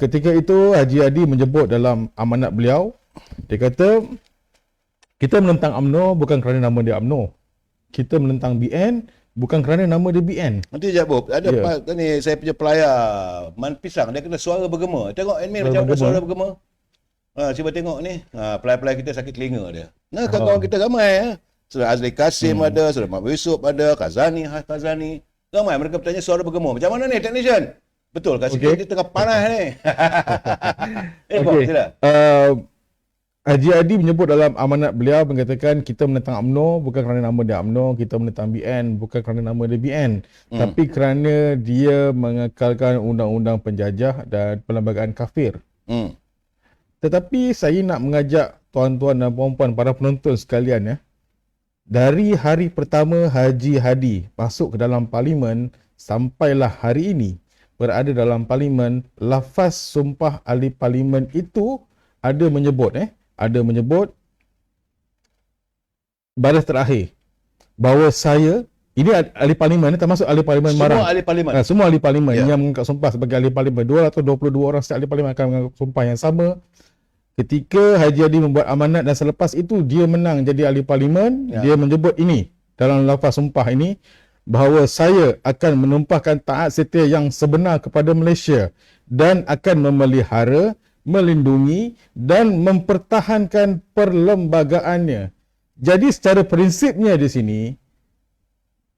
Ketika itu Haji Adi menyebut dalam amanat beliau, dia kata kita menentang UMNO bukan kerana nama dia UMNO. Kita menentang BN bukan kerana nama dia BN. Nanti sekejap Bob, ada ni saya punya pelayar Man Pisang, dia kena suara bergema. Tengok admin macam ada suara bergema. Cuba tengok ni. Pelayar-pelayar kita sakit telinga dia. Nah, kawan-kawan kita ramai. Sudah Azli Kasim ada, sudah Mak Yusuf ada, Kazani, ramai mereka bertanya suara bergema. Macam mana ni technician? Betul, kasi kita tengah panas ni. Bob, sila. Haji Adi menyebut dalam amanat beliau mengatakan kita menentang UMNO bukan kerana nama dia UMNO, kita menentang BN bukan kerana nama dia BN, tapi kerana dia mengekalkan undang-undang penjajah dan perlembagaan kafir. Tetapi saya nak mengajak tuan-tuan dan puan-puan para penonton sekalian, ya. Dari hari pertama Haji Hadi masuk ke dalam parlimen sampailah hari ini berada dalam parlimen, lafaz sumpah ahli parlimen itu ada menyebut baris terakhir bahawa saya, ini ahli parlimen, termasuk ahli parlimen marang. Semua ahli parlimen yang mengangkat sumpah sebagai ahli parlimen. 222 orang setiap ahli parlimen akan mengangkat sumpah yang sama. Ketika Haji Adi membuat amanat dan selepas itu dia menang jadi ahli parlimen, dia menyebut ini dalam lafaz sumpah ini, bahawa saya akan menumpahkan taat setia yang sebenar kepada Malaysia dan akan memelihara, melindungi dan mempertahankan perlembagaannya. Jadi secara prinsipnya di sini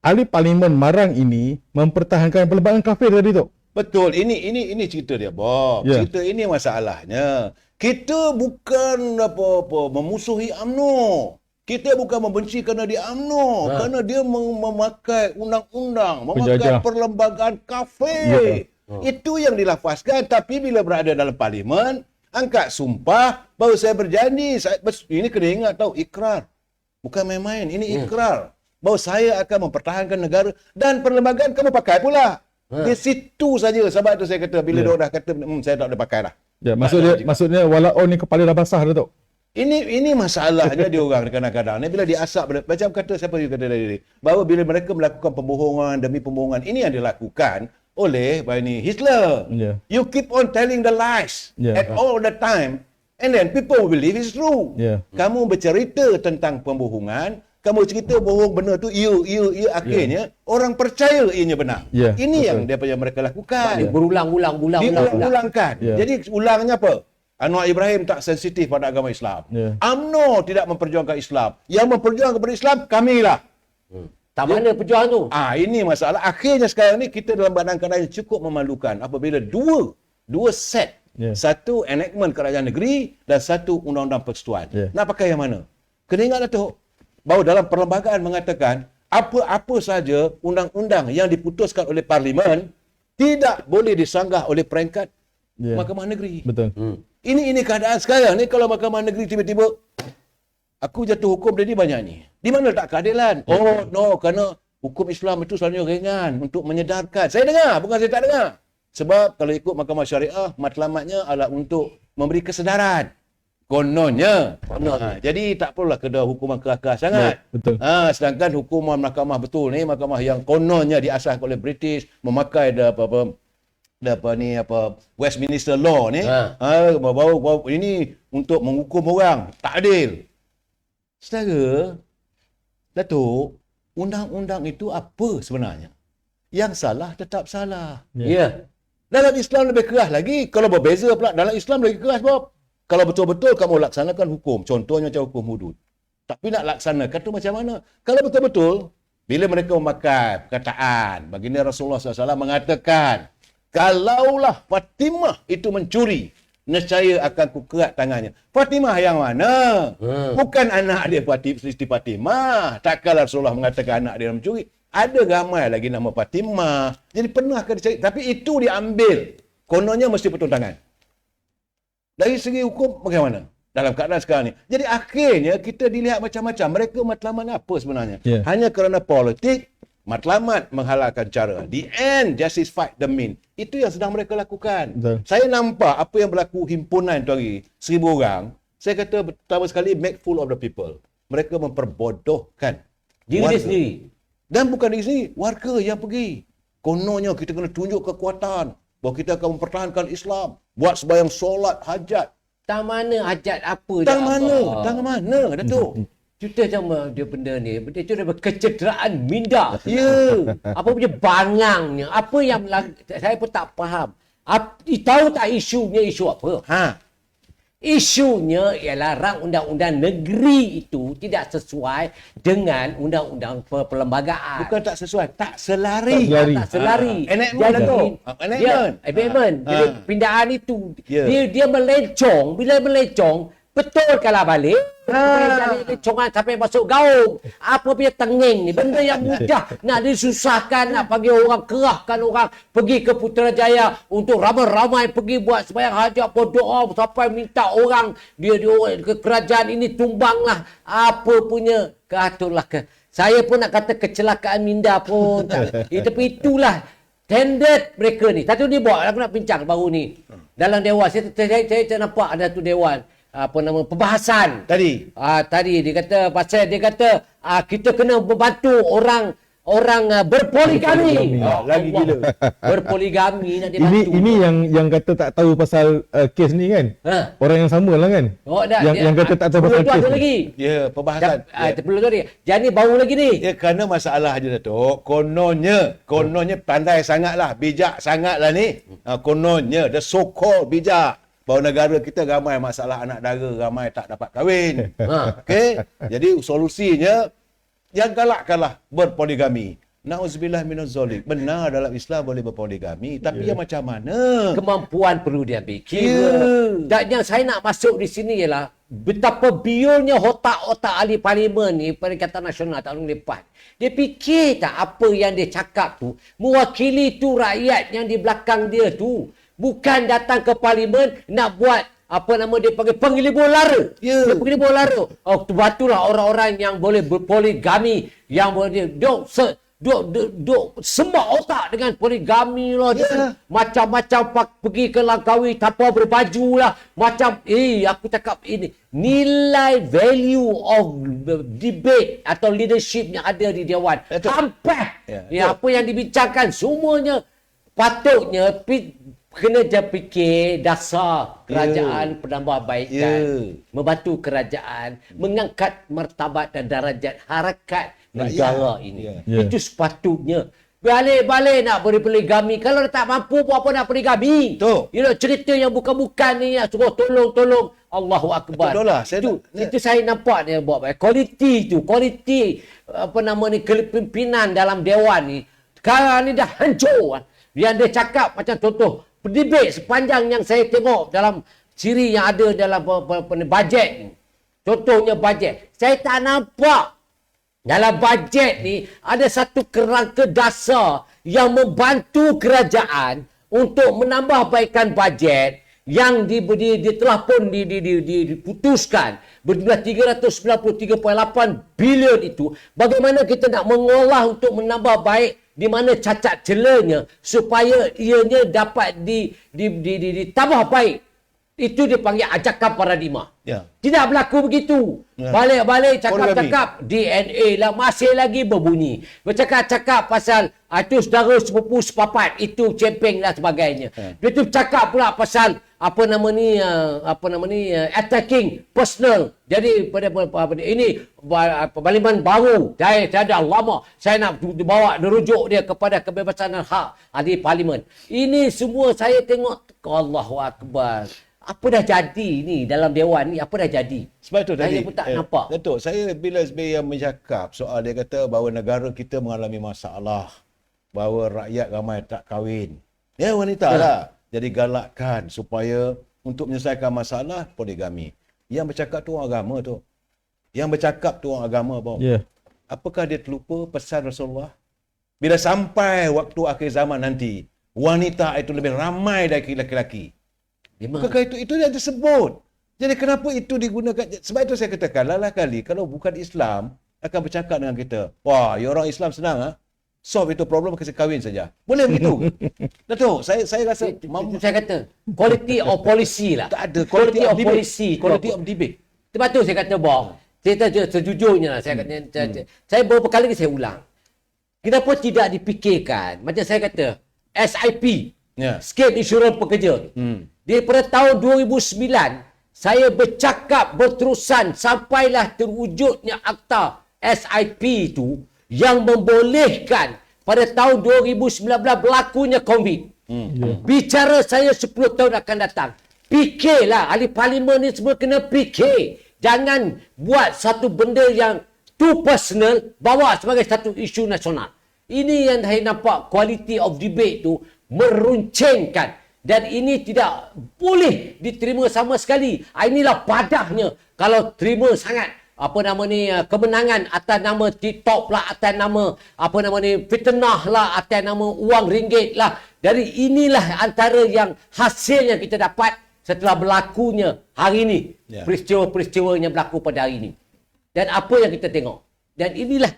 ahli parlimen marang ini mempertahankan perlembagaan kafir tadi tu. Betul, ini cerita dia, Bob. Cerita ini masalahnya. Kita bukan apa-apa memusuhi UMNO. Kita bukan membenci kerana dia UMNO, kerana dia memakai undang-undang, memakai perlembagaan kafir. Itu yang dilafazkan, tapi bila berada dalam parlimen, angkat sumpah, baru saya berjanji. Ini kena ingat tahu, ikrar. Bukan main-main, ini ikrar. Bahawa saya akan mempertahankan negara dan perlembagaan kamu pakai pula. Di situ saja, sebab itu saya kata, bila dia dah kata, saya tak boleh pakai dah. Ya, maksudnya walau ni kepala dah basah dah tu. Ini masalahnya dia orang kadang-kadang. Bila diasap, macam kata siapa yang kata tadi, bahawa bila mereka melakukan pembohongan demi pembohongan, ini yang dilakukan oleh Hitler. You keep on telling the lies at all the time, and then people will believe it's true. Kamu bercerita tentang pembohongan, kamu cerita bohong benar tu, akhirnya orang percaya ianya benar. Ini yang mereka lakukan. Berulang-ulangkan. Jadi ulangnya apa? Anwar Ibrahim tak sensitif pada agama Islam. UMNO tidak memperjuangkan Islam. Yang memperjuangkan kepada Islam, kamilah. Tak mana perjuangan tu? Ini masalah. Akhirnya sekarang ni kita dalam keadaan yang cukup memalukan apabila dua set. Satu enactment kerajaan negeri dan satu undang-undang persekutuan. Nak pakai yang mana? Kena ingat Datuk, bahawa dalam perlembagaan mengatakan apa-apa saja undang-undang yang diputuskan oleh parlimen tidak boleh disanggah oleh peringkat mahkamah negeri. Betul. Ini keadaan sekarang ni. Kalau mahkamah negeri tiba-tiba aku jatuh hukum jadi banyak ni. Di mana letak keadilan? Oh no, kerana hukum Islam itu selalunya ringan untuk menyedarkan. Saya dengar, bukan saya tak dengar. Sebab kalau ikut mahkamah syariah, matlamatnya adalah untuk memberi kesedaran. Kononnya. Jadi tak perlulah kena hukuman keras-keras sangat. Betul. Sedangkan hukuman mahkamah betul ni, mahkamah yang kononnya diasaskan oleh British, memakai Westminster Law ni, bahawa ini untuk menghukum orang, tak adil. Saudara, Datuk, undang-undang itu apa sebenarnya? Yang salah tetap salah. Dalam Islam lebih keras lagi. Kalau berbeza pula, dalam Islam lagi keras, Bob. Kalau betul-betul kamu laksanakan hukum, contohnya macam hukum hudud. Tapi nak laksanakan tu macam mana? Kalau betul-betul, bila mereka memakai perkataan, baginda Rasulullah SAW mengatakan, kalaulah Fatimah itu mencuri, nescaya akan kukerat tangannya. Fatimah yang mana? Bukan anak dia Siti Fatimah. Takkanlah Rasulullah mengatakan anak dia mencuri. Ada ramai lagi nama Fatimah. Jadi pernahkah dicari? Tapi itu diambil. Kononnya mesti potong tangan. Dari segi hukum bagaimana? Dalam keadaan sekarang ni. Jadi akhirnya kita dilihat macam-macam. Mereka matlamat apa sebenarnya? Hanya kerana politik, matlamat menghalalkan cara. The end, justice fight the mean. Itu yang sedang mereka lakukan. Betul. Saya nampak apa yang berlaku himpunan tu hari, 1,000 orang. Saya kata pertama sekali, make fool of the people. Mereka memperbodohkan Diri dia warga. sendiri. Dan bukan diri sendiri, warga yang pergi. Kononnya kita kena tunjuk kekuatan bahawa kita akan mempertahankan Islam. Buat sembahyang solat, hajat. Tang mana hajat apa Tang mana? Tang mana, Datuk? Kita sama dia benda ni, benda tu adalah kecederaan minda. Ya. Apa punya bangangnya, apa yang saya pun tak faham. Tahu tak isunya isu apa? Ha. Isunya ialah rang undang-undang negeri itu tidak sesuai dengan undang-undang perlembagaan. Bukan tak sesuai, tak selari. Tak selari. Tak selari. Enactment lah tu. Amendment. Jadi pindahan itu Ya. dia melencong. Bila melencong, betulkanlah balik. Dari lecongan sampai masuk gaung. Apa punya tenging ni? Benda yang mudah nak disusahkan, nak bagi orang, kerahkan orang pergi ke Putrajaya untuk ramai-ramai pergi buat sembahyang hajat, berdoa sampai minta orang dia ke kerajaan ini tumbanglah apa punya keatullah ke. Saya pun nak kata kecelakaan minda pun tak. Tapi itulah standard mereka ni. Satu ni buat aku nak bincang baru ni. Dalam dewan saya nampak ada tu dewan perbahasan tadi dia kata pasal kita kena membantu orang berpoligami. Lagi gila. Berpoligami nak dibantu. Ini yang kata tak tahu pasal kes ni kan? Orang yang sama lah kan? Yang kata tak tahu pasal kes ni. Lagi. Ya, perbahasan. Sebelum tu ni. Jadi baru lagi ni. Ya, kerana masalah je Datuk. Kononnya pandai sangatlah, bijak sangatlah ni. Kononnya, the so called bijak. Bahawa negara kita ramai masalah anak dara, ramai tak dapat kahwin. Okey? Jadi solusinya, yang galakkanlah berpoligami. Na'udzubillah minaz zalim. Benar dalam Islam boleh berpoligami, tapi yang macam mana? Kemampuan perlu dia ambil kira. Dan yang saya nak masuk di sini ialah betapa biolnya otak-otak ahli parlimen ni, Perikatan Nasional tahun lepas. Dia fikir tak apa yang dia cakap tu mewakili tu rakyat yang di belakang dia tu. Bukan datang ke parlimen nak buat apa nama dia panggil penglibur lara. Dia penglibur lara. Batulah orang-orang yang boleh berpoligami, yang boleh duk semak otak dengan poligami lah. Macam-macam pergi ke Langkawi tanpa berbaju lah. Macam aku cakap ini nilai value of debate atau leadership yang ada di Dewan. Sampai apa yang dibincangkan semuanya patutnya kena dia fikir dasar kerajaan penambahbaikan, membantu kerajaan mengangkat martabat dan darjat harakat negara ini. Itu sepatutnya. Balik-balik nak berpoligami. Kalau dia tak mampu buat apa nak poligami. Cerita yang bukan-bukan ni nak suruh tolong-tolong. Allahu Akbar. Itu saya nampak dia buat baik. Kualiti kepimpinan dalam dewan ni sekarang ni dah hancur. Yang dia cakap macam contoh debate sepanjang yang saya tengok dalam siri yang ada dalam bajet ni. Contohnya bajet. Saya tak nampak dalam bajet ni ada satu kerangka dasar yang membantu kerajaan untuk menambahbaikan bajet yang telah pun diputuskan berjumlah 393.8 bilion itu. Bagaimana kita nak mengolah untuk menambah baik di mana cacat celanya supaya ianya dapat ditambah baik. Itu dipanggil ajakan paradigma. Tidak berlaku begitu. Balik-balik cakap-cakap DNA lah masih lagi berbunyi. Bercakap-cakap pasal itu saudara sepupu sepapat, itu camping dan sebagainya. Dia tu cakap pula pasal attacking personal. Jadi pada ini parlimen baru. Saya ada lama. Saya nak bawa rujuk dia kepada kebebasan dan hak ahli parlimen. Ini semua saya tengok Allahu Akbar. apa dah jadi ni dalam Dewan ni, apa dah jadi. Sebab itu Saya tadi pun tak nampak. Datuk, saya bila SBY yang bercakap soal dia kata bahawa negara kita mengalami masalah, bahawa rakyat ramai tak kahwin. Ya, wanita lah. Jadi galakkan supaya untuk menyelesaikan masalah poligami. Yang bercakap tu orang agama tu. Yang bercakap tu orang agama bau. Ya. Apakah dia terlupa pesan Rasulullah? Bila sampai waktu akhir zaman nanti, wanita itu lebih ramai dari lelaki-lelaki. Memang. Bukankah itu yang disebut? Jadi kenapa itu digunakan? Sebab itu saya katakan, lalah kali kalau bukan Islam akan bercakap dengan kita, wah, ya orang Islam senang solve itu problem kasi kahwin saja. Boleh begitu? Datuk, saya rasa Saya kata quality of policy lah. tak ada Quality of debate. policy. Quality of debate. Sebab tu saya kata sejujurnya lah, saya kata saya beberapa kali saya ulang. Kenapa tidak dipikirkan? Macam saya kata SIP, Ya. Scam Insurans Pekerja. Daripada tahun 2009 saya bercakap berterusan sampailah terwujudnya akta SIP itu yang membolehkan pada tahun 2019 berlakunya COVID. Bicara saya 10 tahun akan datang. Fikirlah, ahli parlimen ni semua kena fikir. Jangan buat satu benda yang too personal, bawa sebagai satu isu nasional. Ini yang saya nampak quality of debate tu meruncingkan. Dan ini tidak boleh diterima sama sekali. Inilah padahnya kalau terima sangat kemenangan atas nama TikTok lah, atas nama fitnah lah, atas nama uang ringgit lah. Dari inilah antara yang hasil yang kita dapat setelah berlakunya hari ini. Peristiwa-peristiwa yang berlaku pada hari ini. Dan apa yang kita tengok. Dan inilah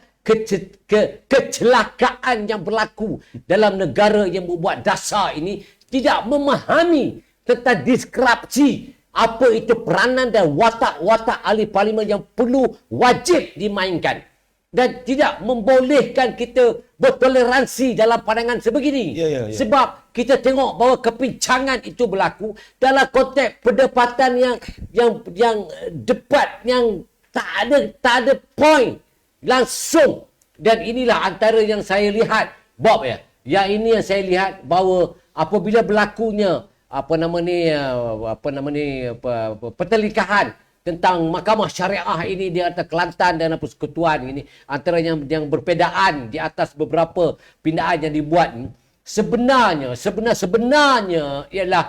kecelakaan yang berlaku dalam negara yang membuat dasar ini tidak memahami tentang diskripsi apa itu peranan dan watak-watak ahli parlimen yang perlu wajib dimainkan. Dan tidak membolehkan kita bertoleransi dalam pandangan sebegini. Ya. Sebab kita tengok bahawa kepincangan itu berlaku dalam konteks perdebatan yang debat yang tak ada point langsung. Dan inilah antara yang saya lihat, Bob ya. Yang ini yang saya lihat bahawa apabila berlakunya pertelingkahan tentang mahkamah syariah ini di atas Kelantan dan Persekutuan ini, antara yang berbezaan di atas beberapa pindaan yang dibuat ni, sebenarnya ialah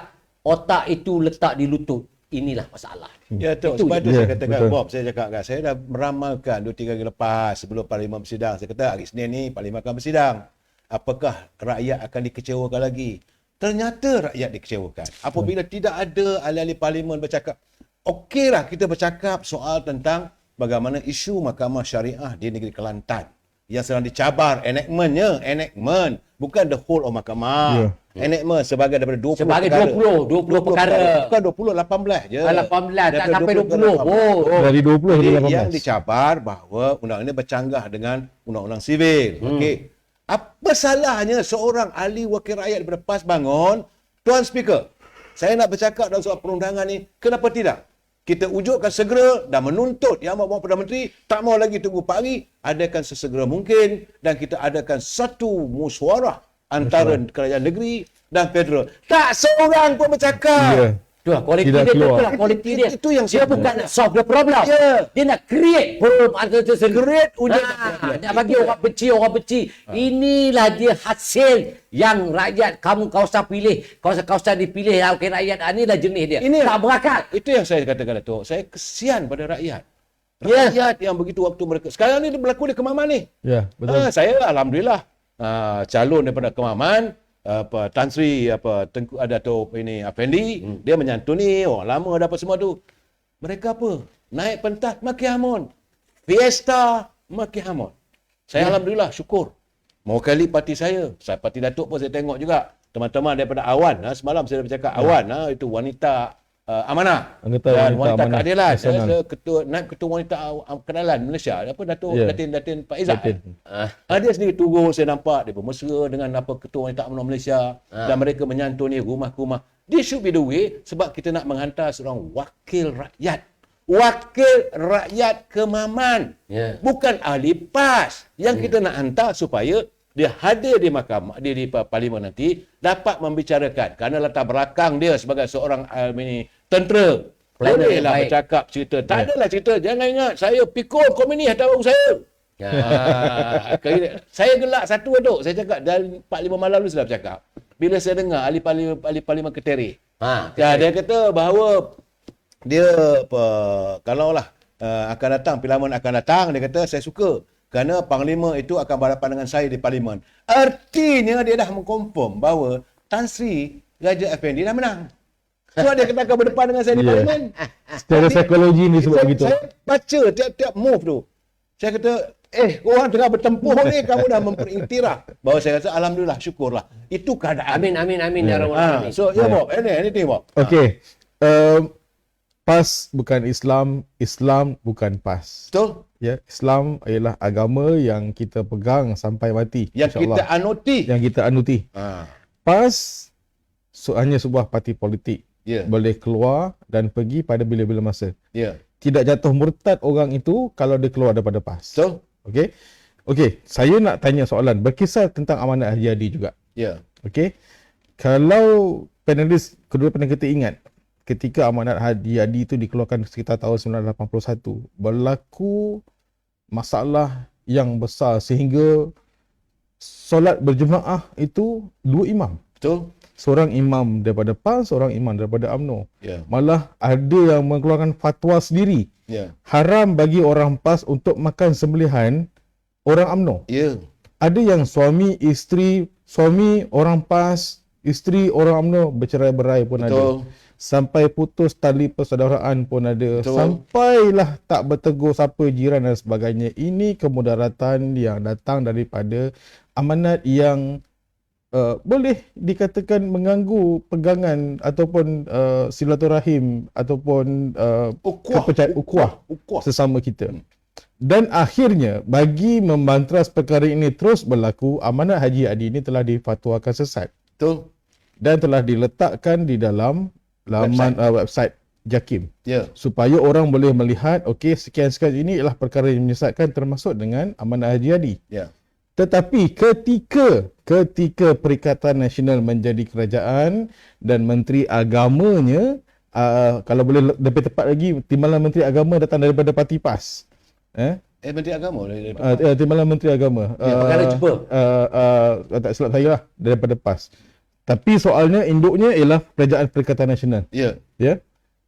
otak itu letak di lutut. Inilah masalah. Ya, tu. Sebab itu saya katakan, Bob, saya cakap kan, saya dah meramalkan 2-3 hari lepas sebelum Parlimen bersidang. Saya kata hari Senin ni Parlimen akan bersidang. Apakah rakyat akan dikecewakan lagi? Ternyata rakyat dikecewakan. Apabila tidak ada ahli-ahli Parlimen bercakap, okeylah kita bercakap soal tentang bagaimana isu mahkamah syariah di negeri Kelantan yang sedang dicabar enactment, bukan the whole of mahkamah. Enactment sebagai daripada 20 sebagai perkara. 20 perkara. Bukan 20, 18 je. 18 tak sampai 20. Dari 20 hingga 18. Yang dicabar bahawa undang ini bercanggah dengan undang-undang sivil. Okey. Apa salahnya seorang ahli wakil rakyat daripada PAS bangun, Tuan Speaker, saya nak bercakap dalam soal perundangan ni, kenapa tidak? Kita wujudkan segera dan menuntut Yang Amat Perdana Menteri tak mau lagi tunggu pagi, adakan sesegera mungkin dan kita adakan satu musyawarah antara kerajaan negeri dan federal. Tak seorang pun bercakap. Ya. Itulah kualiti Tidak dia, keluar. itulah kualiti dia. Itu yang dia saya bukan nak solve the problem. Ya. Dia nak create problem antara itu sendiri. Create wujud nak bagi orang benci. Inilah dia hasil yang rakyat kawasan pilih, kawasan dipilih wakil rakyat. Inilah jenis dia. Ini tak berakal. Itu yang saya katakan, Datuk. Saya kesian pada rakyat. Rakyat yang begitu waktu mereka. Sekarang ni dia berlaku di Kemaman ni. Ya, betul. Saya alhamdulillah calon daripada Kemaman, Tan Sri Tengku Dato' ini Afendi, dia menyantuni orang lama ada apa semua tu. Mereka apa? Naik pentas maki hamun. Fiesta maki hamun. Saya alhamdulillah syukur. Mewakili parti saya parti Datuk pun saya tengok juga. Teman-teman daripada Awan, semalam saya dah bercakap Awan, itu wanita amanah Anggota dan wanita wanita amanah keadilan. nasional. Saya ketua wanita kenalan Malaysia. Apa Datuk Datin Pak Izzat. Dia sendiri turun, saya nampak dia bermesra dengan ketua wanita amanah Malaysia dan mereka menyantuni rumah ke rumah. This should be the way, sebab kita nak menghantar seorang wakil rakyat. Wakil rakyat Kemaman. Bukan ahli PAS yang kita nak hantar supaya dia hadir di mahkamah di parlimen nanti dapat membicarakan kerana latar belakang dia sebagai seorang tentera. Bolehlah baik. bercakap cerita. Tak adalah cerita. Jangan ingat saya pikul komunis atas baru saya. Saya gelak satu duduk. Saya cakap dari 4-5 malam dulu sudah bercakap. Bila saya dengar ahli parlimen Keterik. Dia kata bahawa dia kalaulah akan datang, parlimen akan datang, dia kata saya suka. Kerana panglima itu akan berhadapan dengan saya di parlimen. Artinya dia dah mengkonfirm bahawa Tan Sri Raja Effendi dah menang. Sebab dia kata akan berdepan dengan saya di parlimen. Secara psikologi ni sebab begitu. Saya baca tiap-tiap move tu. Saya kata, korang tengah bertempur ni, kamu dah memperiktiraf. Bahawa saya kata, alhamdulillah, syukurlah. Itu keadaan. Amin ya rabbal alamin. So, Bob, anything, Bob. Okey. PAS bukan Islam, Islam bukan PAS. Betul? Ya, Islam ialah agama yang kita pegang sampai mati. Yang kita anuti. Yang kita anuti. PAS hanya sebuah parti politik. Boleh keluar dan pergi pada bila-bila masa. Tidak jatuh murtad orang itu kalau dia keluar daripada PAS. Betul? Okey, saya nak tanya soalan berkisar tentang Amanat Haji Hadi juga. Okey. Kalau panelis kedua pernah kita ingat ketika Amanat Haji Hadi itu dikeluarkan sekitar tahun 1981, berlaku masalah yang besar sehingga solat berjemaah itu 2 imam. Betul? Seorang imam daripada PAS, seorang imam daripada UMNO. Malah ada yang mengeluarkan fatwa sendiri. Haram bagi orang PAS untuk makan sembelihan orang UMNO. Ada yang suami orang PAS, isteri orang UMNO bercerai-berai pun ada. Sampai putus tali persaudaraan pun ada. Sampailah tak bertegur siapa jiran dan sebagainya. Ini kemudaratan yang datang daripada amanat yang boleh dikatakan mengganggu pegangan ataupun silaturahim ataupun kepercayaan ukhuwah sesama kita. Dan akhirnya bagi membantras perkara ini terus berlaku, Amanat Haji Hadi ini telah difatwakan sesat. Betul. Dan telah diletakkan di dalam laman website JAKIM. Supaya orang boleh melihat okey sekian-sekian ini ialah perkara yang menyesatkan termasuk dengan Amanat Haji Hadi. Tetapi ketika Perikatan Nasional menjadi kerajaan dan Menteri Agamanya kalau boleh lebih tepat lagi, timbalan Menteri Agama datang daripada Parti PAS. Menteri Agama? Timbalan Menteri Agama. Perkara cuba. Tak silap saya lah, daripada PAS. Tapi soalnya induknya ialah Kerajaan Perikatan Nasional.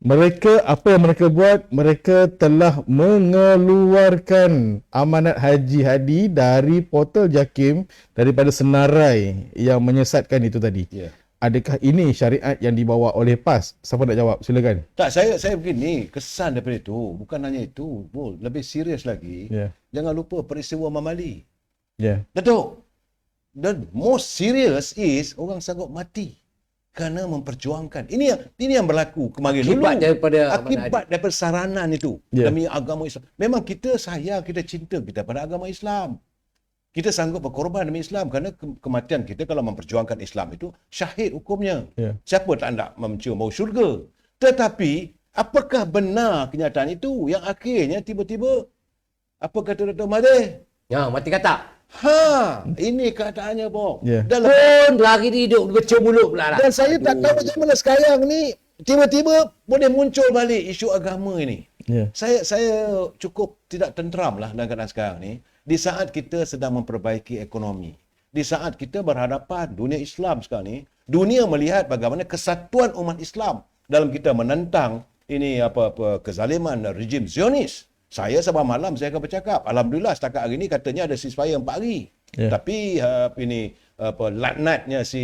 Mereka, apa yang mereka buat, mereka telah mengeluarkan Amanat Haji Hadi dari portal JAKIM daripada senarai yang menyesatkan itu tadi. Adakah ini syariat yang dibawa oleh PAS? Siapa nak jawab? Silakan. Tak, saya begini, kesan daripada itu, bukan hanya itu, lebih serius lagi. Jangan lupa peristiwa Mamali. Datuk. Dan most serious is orang sanggup mati kerana memperjuangkan. Ini yang berlaku kemarin dulu. Akibat daripada saranan itu demi agama Islam. Memang kita sayang, kita cinta kita pada agama Islam. Kita sanggup berkorban demi Islam kerana kematian kita kalau memperjuangkan Islam itu syahid hukumnya. Siapa tak nak mencium bau syurga? Tetapi apakah benar kenyataan itu yang akhirnya tiba-tiba apa kata Dr. Mahathir? Mati kata. Ini keadaannya, Bob. Pun lagi hidup baca mulut pula lah. Dan saya tak tahu macam mana sekarang ni tiba-tiba boleh muncul balik isu agama ini. Saya cukup tidak tenteram lah dalam keadaan sekarang ni. Di saat kita sedang memperbaiki ekonomi, di saat kita berhadapan dunia Islam sekarang ni, dunia melihat bagaimana kesatuan umat Islam dalam kita menentang ini kezaliman rejim Zionis. Saya sabah malam saya akan bercakap. Alhamdulillah setakat hari ini katanya ada ceasefire 4 hari. Tapi laknatnya si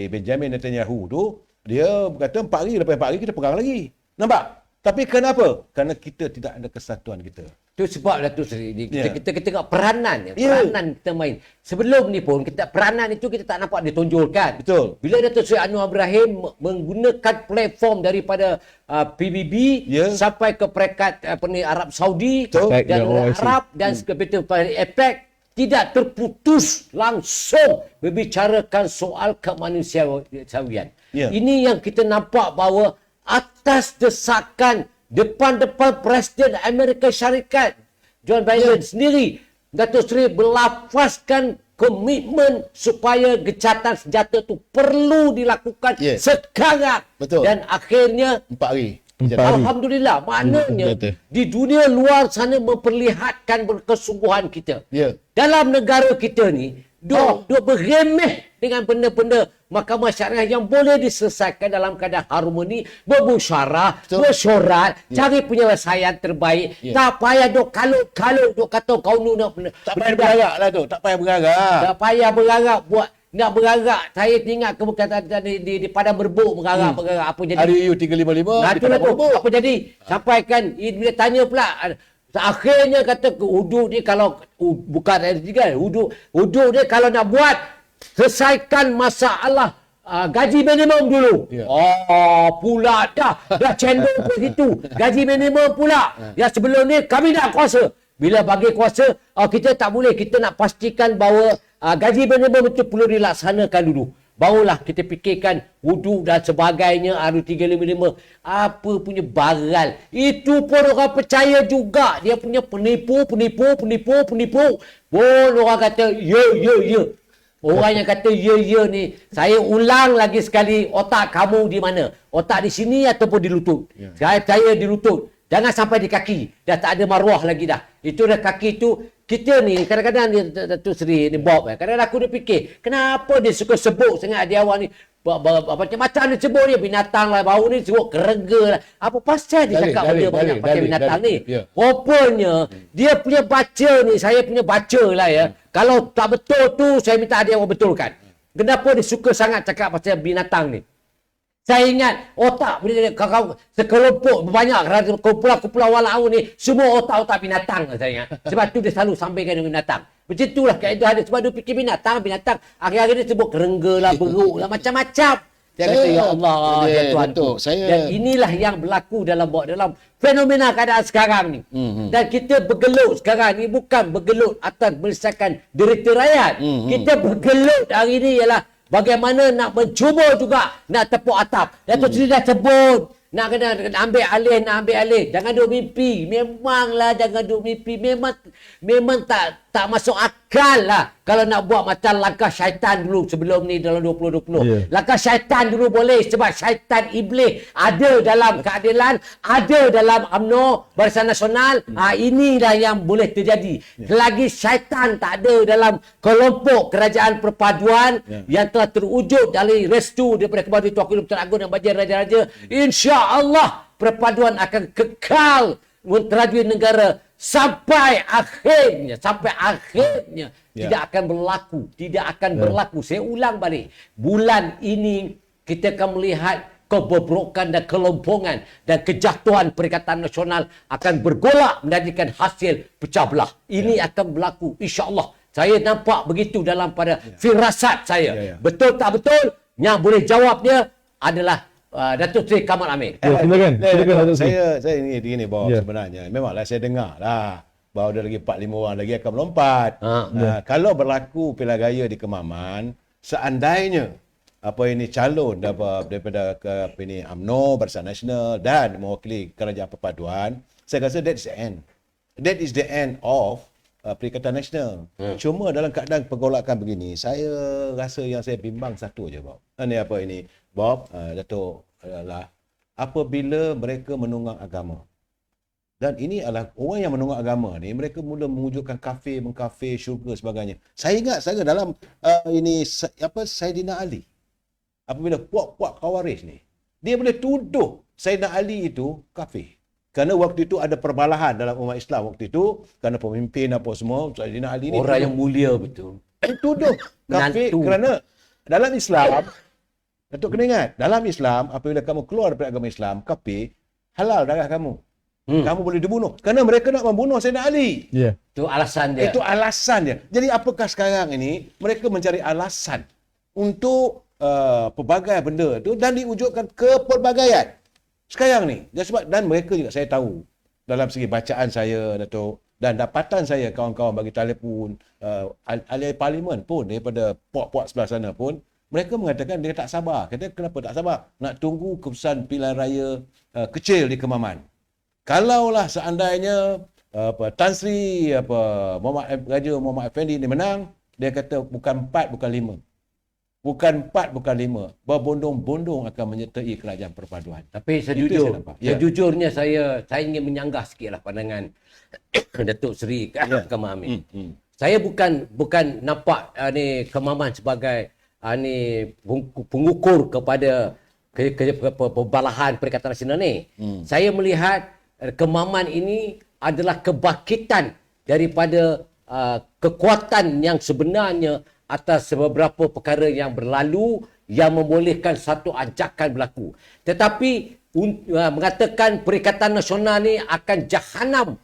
Benjamin Netanyahu tu, dia berkata 4 hari, lepas 4 hari kita pegang lagi. Nampak? Tapi kenapa? Kerana kita tidak ada kesatuan kita. Itu sebab lah tu kita tengok peranan kita main. Sebelum ni pun peranan itu kita tak nampak ditonjolkan. Betul. Bila Datuk Seri Anwar Ibrahim menggunakan platform daripada PBB sampai ke peringkat Arab Saudi dan Arab dan sekebetul APEC, tidak terputus langsung membicarakan soal kemanusiaan. Ini yang kita nampak bahawa atas desakan depan-depan Presiden Amerika Syarikat John Biden sendiri, Datuk Seri berlafazkan komitmen supaya gencatan senjata tu perlu dilakukan sekarang. Betul. Dan akhirnya 4 hari. Alhamdulillah, maknanya betul. di dunia luar sana memperlihatkan kesungguhan kita. Ya. Dalam negara kita ni, duk beremeh dengan benda-benda mahkamah syariah yang boleh diselesaikan dalam keadaan harmoni, bermusyawarah, bersyorat, cari penyelesaian terbaik. Tak payah duk kalut-kalut duk kata kau nu nak Tak payah beragak lah tu. Tak payah beragak. tak payah beragak buat nak beragak. Saya ingat keberkatan di Padang Berbuk beragak apa jadi. RU 355. Nah, itulah tu. Apa jadi? Sampaikan, dia tanya pula. Akhirnya kata uduk ni kalau bukan kan, uduk dia kalau nak buat, selesaikan masalah gaji minimum dulu. Pula dah cendol ke situ. Gaji minimum pula. Ya sebelum ni kami nak kuasa. Bila bagi kuasa, kita tak boleh. Kita nak pastikan bahawa gaji minimum itu perlu dilaksanakan dulu. Barulah kita fikirkan wuduk dan sebagainya, RU355. Apa punya baral. Itu pun orang percaya juga. Dia punya penipu. Pun orang kata, ya. Orang yang kata ya ni, saya ulang lagi sekali, otak kamu di mana? Otak di sini ataupun di lutut? Saya percaya di lutut. Jangan sampai di kaki. Dah tak ada maruah lagi dah. Itu dah kaki tu. Kita ni kadang-kadang ni Datuk Seri ni Bob. Kadang-kadang aku dia fikir, kenapa dia suka sebut sangat dia awak ni? Macam-macam dia sebut dia. Binatang lah. Baru ni sebut kerega lah. Apa pasal dia cakap benda banyak pakai binatang ni? Rupanya, dia punya baca ni, saya punya baca lah ya. Kalau tak betul tu, saya minta dia orang betulkan. Kenapa dia suka sangat cakap pasal binatang ni? Saya ingat otak sekelompok banyak kumpulan walau ni semua otak-otak binatang saya ingat. Sebab tu dia selalu sampaikan dengan binatang. Macam itulah kaedah dia, sebab dia fikir binatang. Akhir-akhir dia sebut kerengga lah, beruk lah, macam-macam. Dia kata, ya Allah, ya Tuhan tu. Dan inilah yang berlaku dalam fenomena keadaan sekarang ni. Dan kita bergelut sekarang ni bukan bergelut atas menyelesaikan derita rakyat. Kita bergelut hari ni ialah bagaimana nak mencuba juga nak tepuk atap. Datuk Seri dah sebut. Nak kena ambil alih. Jangan duk mimpi. Memanglah jangan duk mimpi. Memang tak masuk akal lah. Kalau nak buat macam langkah syaitan dulu sebelum ni dalam 2020. Langkah syaitan dulu boleh. Sebab syaitan iblis ada dalam keadilan. Ada dalam UMNO, Barisan Nasional. Inilah yang boleh terjadi. Selagi syaitan tak ada dalam kelompok kerajaan perpaduan yang telah terwujud dari restu daripada Kebun Tuan Ku Tuan Agong dan Bajen Raja-Raja, insya-Allah perpaduan akan kekal menterajui negara sampai akhirnya tidak akan berlaku. Saya ulang balik, bulan ini kita akan melihat kebobrokan dan kelompongan dan kejatuhan Perikatan Nasional akan bergolak menjadikan hasil pecah belah. Ini akan berlaku, insya-Allah. Saya nampak begitu dalam pada firasat saya. Betul tak betul? Yang boleh jawab dia adalah Datuk Seri Kamal Amir. Silakan Datuk Seri. Saya ni begini Bob, sebenarnya. Memanglah saya dengar lah bahawa ada lagi 4-5 orang lagi akan melompat. Kalau berlaku pilihan raya di Kemaman, seandainya calon daripada UMNO, Barisan Nasional dan mewakili kerajaan perpaduan, saya rasa that is the end. That is the end of Perikatan Nasional. Cuma dalam keadaan pergolakan begini, saya rasa yang saya bimbang satu je Bob. Bob, Datuk adalah apabila mereka menunggang agama. Dan ini adalah orang yang menunggang agama ni, mereka mula mewujudkan mengkafir, syurga sebagainya. Saya ingat dalam Saidina Ali. Apabila puak-puak Khawarij ni, dia boleh tuduh Saidina Ali itu kafir. Kerana waktu itu ada perbalahan dalam umat Islam waktu itu, kerana pemimpin apa semua, Saidina Ali ni orang yang mulia betul. Tuduh kafir kerana dalam Islam, Datuk kena ingat, dalam Islam apabila kamu keluar daripada agama Islam, kafir, halal darah kamu. Kamu boleh dibunuh. Kerana mereka nak membunuh Saidina Ali. Itu alasan dia. Itu alasan dia. Jadi apakah sekarang ini mereka mencari alasan untuk pelbagai benda itu dan diwujudkan kepelbagaian. Sekarang ni, dan mereka juga saya tahu dalam segi bacaan saya, Datuk, dan dapatan saya kawan-kawan bagi telefon, ahli parlimen pun daripada puak-puak sebelah sana pun, mereka mengatakan dia tak sabar. Kata kenapa tak sabar? Nak tunggu keputusan pilihan raya kecil di Kemaman. Kalaulah seandainya Tan Sri Raja Muhammad Effendi ni menang, Dia kata bukan 4, bukan 5. Bukan 4, bukan 5. Berbondong-bondong akan menyertai kerajaan perpaduan. Tapi Itu yang saya nampak. Ya. sejujurnya saya ingin menyanggah sikitlah pandangan Datuk Seri Kemah Amin. Saya bukan nampak ni Kemaman sebagai ni pengukur kepada pembalahan Perikatan Nasional ni. Saya melihat Kemaman ini adalah kebangkitan daripada kekuatan yang sebenarnya atas beberapa perkara yang berlalu yang membolehkan satu ajakan berlaku. Tetapi mengatakan Perikatan Nasional ni akan jahanam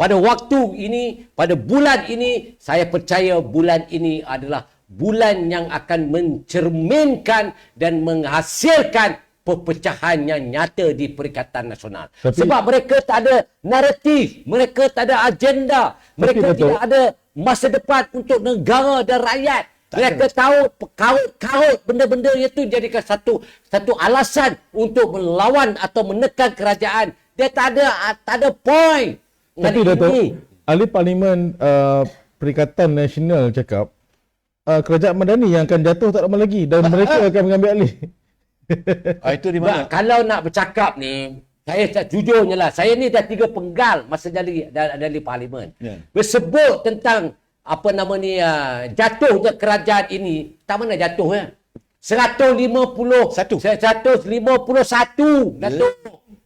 pada waktu ini, pada bulan ini, saya percaya bulan ini adalah bulan yang akan mencerminkan dan menghasilkan perpecahan yang nyata di Perikatan Nasional. Sebab mereka tak ada naratif, mereka tak ada agenda, mereka tidak ada masa depan untuk negara dan rakyat. Mereka tahu kaut benda-benda itu jadikan satu alasan untuk melawan atau menekan kerajaan. Dia tak ada point. Tapi Datuk, ahli Parlimen Perikatan Nasional cakap kerajaan Madani yang akan jatuh tak lama lagi dan mereka akan mengambil alih. Itu di mana? Kalau nak bercakap ni, saya jujurnya lah, saya ni dah 3 penggal masa dari Parlimen. Bersebut tentang apa nama ni jatuhnya kerajaan ini, tak mana jatuh ya? 151 Datuk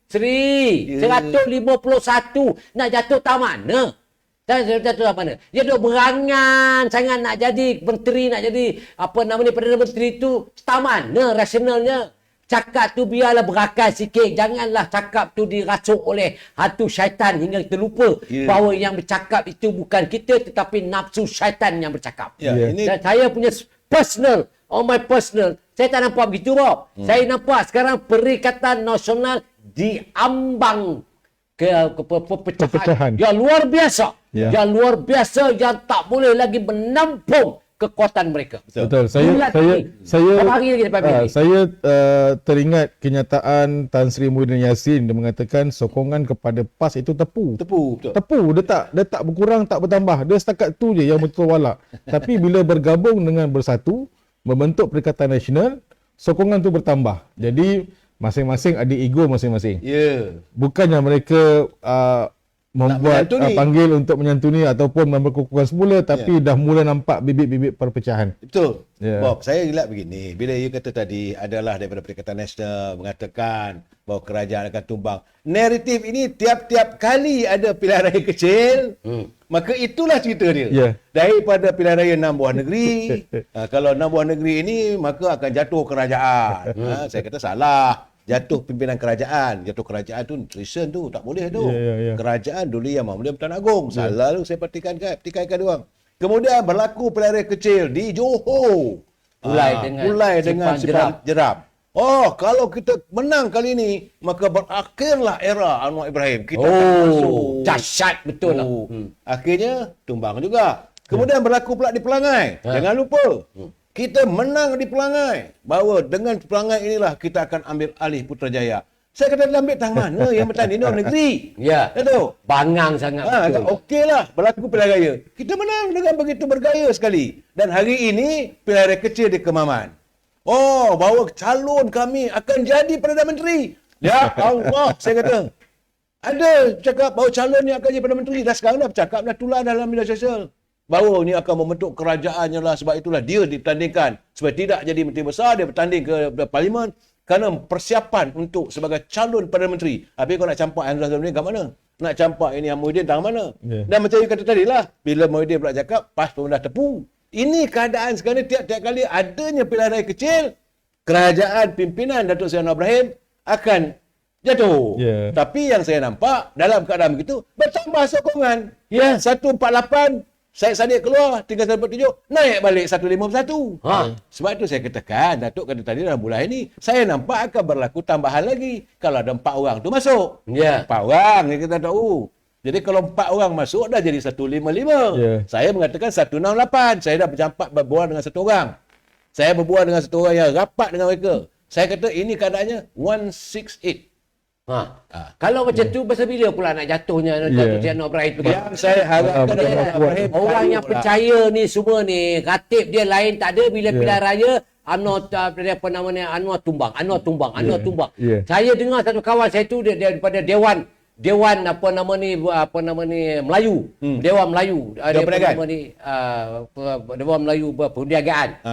Seri, 151 nak jatuh tak mana? Jatuh tak mana? Dia duk berangan sangat nak jadi menteri, nak jadi apa nama ni Perdana Menteri tu, tak mana rasionalnya? Cakap tu biarlah berakal sikit, janganlah cakap tu dirasuk oleh hantu syaitan hingga terlupa bahawa yang bercakap itu bukan kita tetapi nafsu syaitan yang bercakap. Dan saya punya personal, my personal, saya tak nampak begitu Bob. Saya nampak sekarang Perikatan Nasional diambang ke perpecahan yang luar biasa. Yang luar biasa yang tak boleh lagi menampung kekuatan mereka. Betul. Saya teringat kenyataan Tan Sri Muhyiddin Yassin, dia mengatakan sokongan kepada PAS itu tepu. Dia tak berkurang, tak bertambah. Dia setakat tu je yang betul walak. Tapi bila bergabung dengan Bersatu, membentuk Perikatan Nasional, sokongan tu bertambah. Jadi masing-masing ada ego masing-masing. Bukannya mereka membuat panggil untuk menyantuni ataupun memperkukuhkan semula, tapi dah mula nampak bibit-bibit perpecahan. Betul. Bob, saya lihat begini, bila you kata tadi adalah daripada Perikatan Nasional mengatakan bahawa kerajaan akan tumbang. Naratif ini tiap-tiap kali ada pilihan raya kecil, maka itulah cerita dia. Daripada pilihan raya 6 buah negeri, kalau 6 buah negeri ini maka akan jatuh kerajaan. Saya kata salah. Jatuh pimpinan kerajaan. Jatuh kerajaan tu treason tu, tak boleh tu. Kerajaan dulu yang Mahmudiyah Pertuan Agong. Salah tu saya pertikaikan dia orang. Kemudian berlaku pilihan raya kecil di Johor. Mulai dengan Simpang Jeram. Oh, kalau kita menang kali ini, maka berakhirlah era Anwar Ibrahim. Kita akan masuk. Dahsyat betul lah. Akhirnya tumbang juga. Kemudian berlaku pula di Pelangai. Jangan lupa. Kita menang di Pelangai. Bahawa dengan Pelangai inilah kita akan ambil alih Putrajaya. Saya kata ambil tang mana yang bertanding di luar negeri. Datuk. Bangang sangat betul. Okeylah, berlaku pilihan raya. Kita menang dengan begitu bergaya sekali. Dan hari ini pilihan raya kecil di Kemaman. Oh, bahawa calon kami akan jadi Perdana Menteri. Ya Allah, saya kata. Ada cakap bahawa calon yang akan jadi Perdana Menteri. Dah sekarang dah bercakap, dah tular dalam media sosial. Bahawa ini akan membentuk kerajaannya lah. Sebab itulah dia ditandingkan. Supaya tidak jadi menteri besar, dia bertanding ke Parlimen. Kerana persiapan untuk sebagai calon Perdana Menteri. Habis kau nak campak Andreas Zamani kat mana? Nak campak ini yang Muhyiddin tak mana? Dan macam you kata tadi lah. Bila Muhyiddin pula cakap, PAS pun dah tepu. Ini keadaan sekarang tiap-tiap kali adanya pilihan raya kecil, kerajaan pimpinan Datuk Seri Anwar Ibrahim akan jatuh. Tapi yang saya nampak dalam keadaan begitu, bertambah sokongan. 148, Syed Saddiq keluar, 347, naik balik 151. Sebab itu saya katakan, Datuk kata tadi dalam bulan ini, saya nampak akan berlaku tambahan lagi. Kalau ada 4 orang tu masuk. 4 orang yang kita tahu. Jadi kalau 4 orang masuk, dah jadi 155. Saya mengatakan 168. Saya dah berbual dengan 1 orang. Saya berbual dengan 1 orang yang rapat dengan mereka. Saya kata ini keadaannya 168. Kalau macam tu pasal bila pula nak jatuhnya Datuk Seri Anwar Ibrahim tu? Yang saya harapkan Orang yang percaya ni semua ni, ratib dia lain tak ada, bila pilihan raya Anwar Anwar tumbang. Saya dengar satu kawan saya tu daripada Dewan Melayu. Dewan Melayu. Dewan Melayu Perniagaan.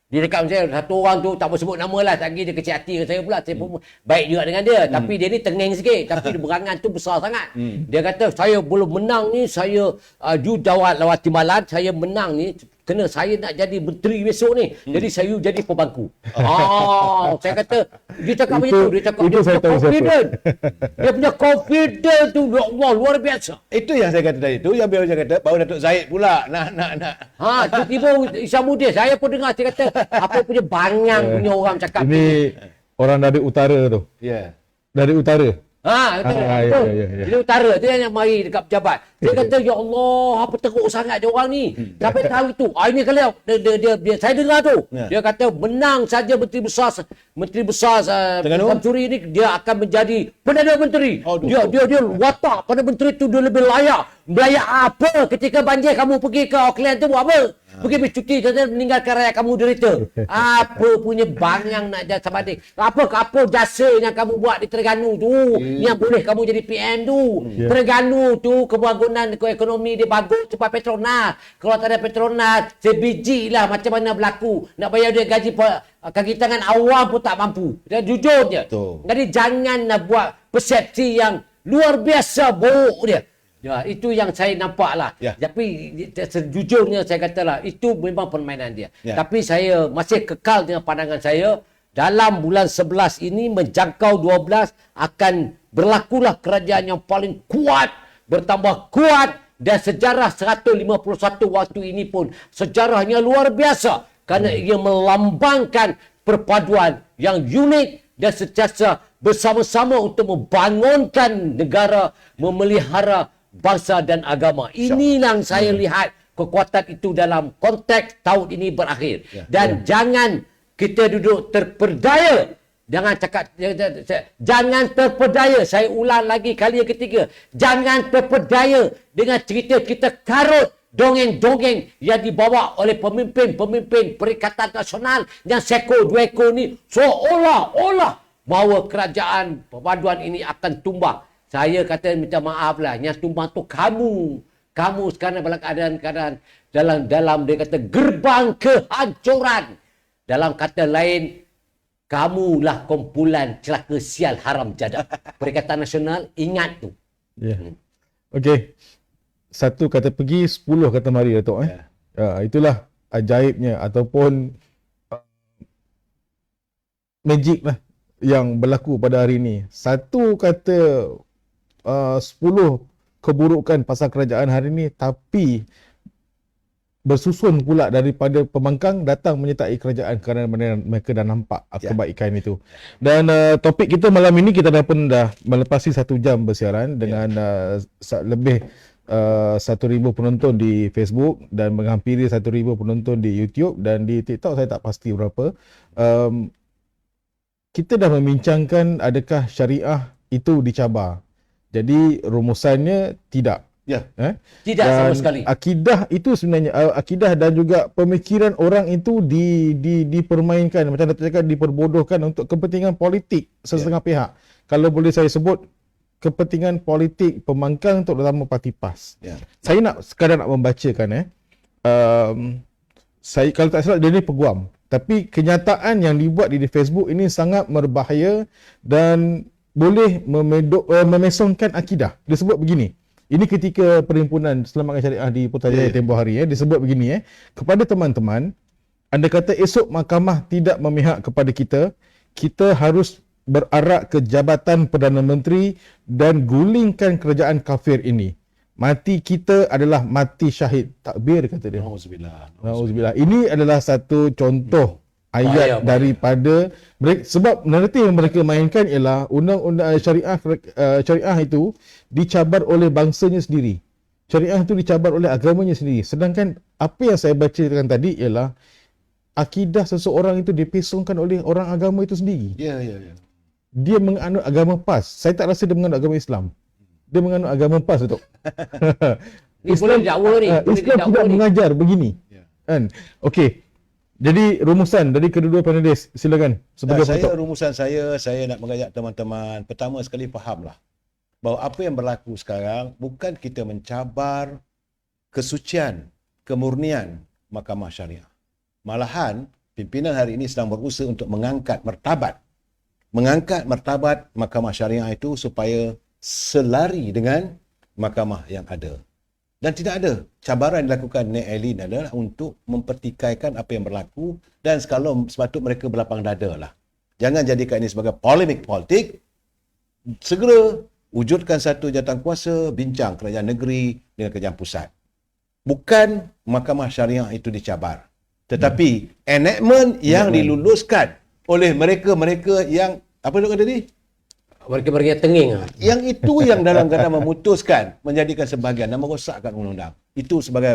Dia dekat saya, satu orang tu tak boleh sebut nama lah, tak lagi dia kecil hati dengan saya pula. Saya pun baik juga dengan dia, tapi dia ni tengeng sikit, tapi berangan tu besar sangat. Dia kata saya belum menang ni, saya judawat lawan timbalan, saya menang ni kena saya nak jadi menteri besok ni. Jadi saya jadi pembangku. Saya kata dia cakap macam tu, dia cakap dia punya confident. Dia punya confident tu, ya Allah, luar biasa. Itu yang saya kata tadi tu, yang beliau kata baru Datuk Zaid pula nak. Tiba-tiba Isamuddin, saya pun dengar dia kata apa punya bangang punya orang cakap. Ini orang dari utara tu. Ya. Dari utara. Betul. Dia utara, dia yang mari dekat pejabat. Dia kata, ya Allah, apa teruk sangat dia orang ni. Sampai tahu itu. Ini kalau dia saya dengar tu. Dia kata menang saja Menteri Besar Samsuri ni, dia akan menjadi Perdana Menteri. Dia watak pada menteri tu dia lebih layak. Layak apa ketika banjir kamu pergi ke Auckland tu buat apa? Pergi bercuti saja meninggalkan rakyat kamu derita. Apa punya bangang nak jasa banding? Apa jasa yang kamu buat di Terengganu tu? Yang boleh kamu jadi PM tu. Terengganu tu pembangunan ekonomi dia bagus sebab Petronas. Kalau tak ada Petronas, sebiji lah macam mana berlaku. Nak bayar dia gaji kaki tangan awam pun tak mampu. Dia jujur je. Jadi jangan nak buat persepsi yang luar biasa buruk dia. Ya, itu yang saya nampak lah. Tapi sejujurnya saya katalah itu memang permainan dia. Tapi saya masih kekal dengan pandangan saya. Dalam bulan 11 ini menjangkau 12 akan berlakulah kerajaan yang paling kuat, bertambah kuat, dan sejarah 151 waktu ini pun sejarahnya luar biasa kerana ia melambangkan perpaduan yang unik dan sentiasa bersama-sama untuk membangunkan negara, memelihara bangsa dan agama. Inilah yang saya lihat kekuatan itu dalam konteks tahun ini berakhir. Dan jangan kita duduk terperdaya. Jangan terperdaya. Saya ulang lagi kali yang ketiga. Jangan terperdaya dengan cerita-cerita karut, dongeng-dongeng yang dibawa oleh pemimpin-pemimpin Perikatan Nasional yang seekor dua ekor ni, seolah-olah bahawa kerajaan perpaduan ini akan tumbang. Saya kata minta maaf lah, yang tumbang tu kamu sekarang dalam keadaan dalam dia kata gerbang kehancuran. Dalam kata lain, kamulah kumpulan celaka sial haram jadah. Perikatan Nasional ingat tu. Okey. Satu kata pergi, 10 kata mari, Datuk. Itulah ajaibnya ataupun magic lah yang berlaku pada hari ini. Satu kata 10 keburukan pasal kerajaan hari ini, tapi bersusun pula daripada pembangkang datang menyertai kerajaan kerana mereka dah nampak kebaikan itu. Dan topik kita malam ini kita pun dah melepasi 1 jam bersiaran dengan lebih 1,000 penonton di Facebook dan menghampiri 1,000 penonton di YouTube, dan di TikTok saya tak pasti berapa. Kita dah membincangkan adakah syariah itu dicabar. Jadi rumusannya tidak. Tidak sama sekali. Akidah itu sebenarnya akidah dan juga pemikiran orang itu dipermainkan, macam Datuk cakap, diperbodohkan untuk kepentingan politik sesetengah pihak. Kalau boleh saya sebut, kepentingan politik pembangkang, terutama parti PAS. Saya sekadar nak membacakan saya kalau tak salah dia ni peguam, tapi kenyataan yang dibuat di Facebook ini sangat berbahaya dan boleh memesongkan akidah. Dia sebut begini. Ini ketika Perhimpunan Selamatkan Syariah di Putrajaya tempoh hari. Dia sebut begini. Kepada teman-teman, anda kata esok mahkamah tidak memihak kepada kita, kita harus berarak ke Jabatan Perdana Menteri dan gulingkan kerajaan kafir ini. Mati kita adalah mati syahid. Takbir, kata dia. Nauzubillah. Ini adalah satu contoh ayat daripada mereka, sebab narratif yang mereka mainkan ialah undang-undang syariah itu dicabar oleh bangsanya sendiri. Syariah itu dicabar oleh agamanya sendiri. Sedangkan apa yang saya bacakan tadi ialah akidah seseorang itu dipesongkan oleh orang agama itu sendiri. dia menganut agama PAS. Saya tak rasa dia menganut agama Islam. Dia menganut agama PAS, Datuk. Ni boleh didakwa ni. Boleh Islam didakwa tidak ni. mengajar begini. Kan? Okey. Jadi rumusan dari kedua-dua panelis, silakan sebagai Rumusan saya nak mengajak teman-teman pertama sekali fahamlah bahawa apa yang berlaku sekarang bukan kita mencabar kesucian, kemurnian Mahkamah Syariah. Malahan pimpinan hari ini sedang berusaha untuk mengangkat martabat Mahkamah Syariah itu supaya selari dengan mahkamah yang ada. Dan tidak ada. Cabaran yang dilakukan Nek Eileen adalah untuk mempertikaikan apa yang berlaku dan sekalau sepatut mereka berlapang dada lah. Jangan jadikan ini sebagai polemik politik. Segera wujudkan satu jawatankuasa, bincang kerajaan negeri dengan kerajaan pusat. Bukan Mahkamah Syariah itu dicabar. Tetapi enactment yang diluluskan oleh mereka-mereka yang, apa dia kata tadi? Mereka-mereka tenging. Yang itu yang dalam keadaan memutuskan menjadikan sebahagian dan merosakkan undang-undang. Itu sebagai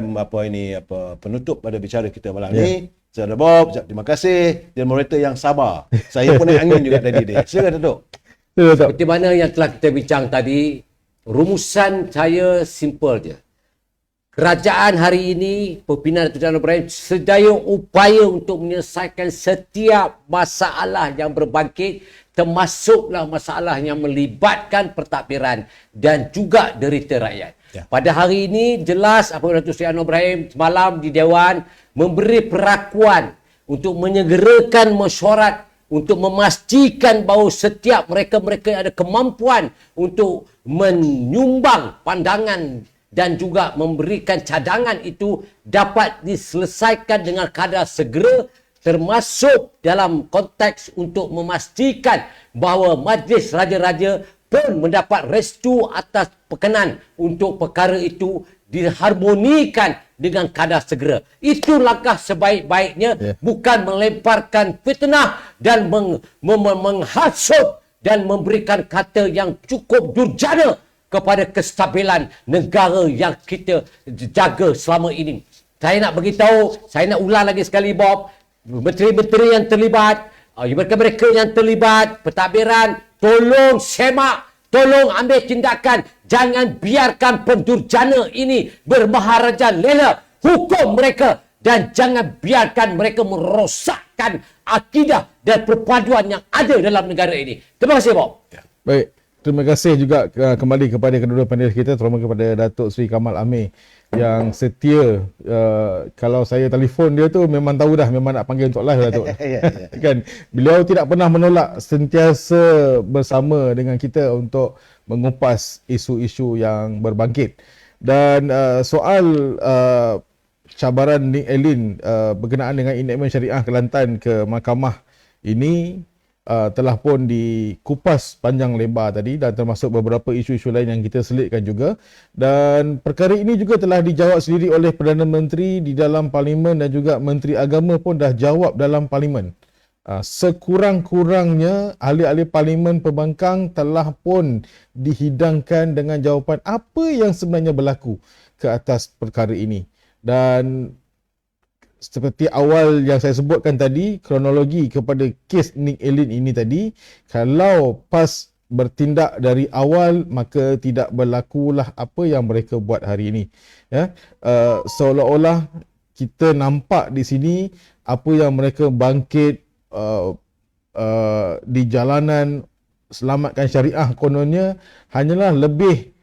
penutup pada bicara kita malam ni. Saya Bob, terima kasih dan moderator yang sabar. Saya pun naik angin juga tadi dia. Silakan Datuk. Seperti mana yang telah kita bincang tadi, rumusan saya simple je. Kerajaan hari ini, pimpinan Datuk Seri Anwar Ibrahim sedaya upaya untuk menyelesaikan setiap masalah yang berbangkit, termasuklah masalah yang melibatkan pentadbiran dan juga derita rakyat. Ya. Pada hari ini jelas apabila Datuk Seri Anwar Ibrahim semalam di Dewan memberi perakuan untuk menyegerakan mesyuarat untuk memastikan bahawa setiap mereka-mereka yang ada kemampuan untuk menyumbang pandangan dan juga memberikan cadangan itu dapat diselesaikan dengan kadar segera, termasuk dalam konteks untuk memastikan bahawa Majlis Raja-Raja pun mendapat restu atas perkenan untuk perkara itu diharmonikan dengan kadar segera. Itu langkah sebaik-baiknya, bukan melemparkan fitnah dan menghasut dan memberikan kata yang cukup durjana kepada kestabilan negara yang kita jaga selama ini. Saya nak beritahu, saya nak ulang lagi sekali Bob, menteri-menteri yang terlibat, mereka-mereka yang terlibat, pentadbiran, tolong semak, tolong ambil tindakan. Jangan biarkan pendurjana ini bermaharaja lela. Hukum mereka dan jangan biarkan mereka merosakkan akidah dan perpaduan yang ada dalam negara ini. Terima kasih Bob. Baik. Terima kasih juga kembali kepada kedua-dua panelis kita, terutama kepada Datuk Seri Kamal Amir yang setia. Kalau saya telefon dia tu memang tahu dah, memang nak panggil untuk live Datuk. Kan, beliau tidak pernah menolak, sentiasa bersama dengan kita untuk mengupas isu-isu yang berbangkit. Dan soal cabaran Nik Eileen berkenaan dengan enactment syariah Kelantan ke mahkamah ini telah pun dikupas panjang lebar tadi, dan termasuk beberapa isu-isu lain yang kita selitkan juga. Dan perkara ini juga telah dijawab sendiri oleh Perdana Menteri di dalam Parlimen, dan juga Menteri Agama pun dah jawab dalam Parlimen. Sekurang-kurangnya ahli-ahli Parlimen Pembangkang telah pun dihidangkan dengan jawapan apa yang sebenarnya berlaku ke atas perkara ini. Dan seperti awal yang saya sebutkan tadi, kronologi kepada kes Nik Eileen ini tadi, kalau PAS bertindak dari awal, maka tidak berlakulah apa yang mereka buat hari ini. Ya, seolah-olah kita nampak di sini apa yang mereka bangkit di jalanan selamatkan syariah kononnya hanyalah lebih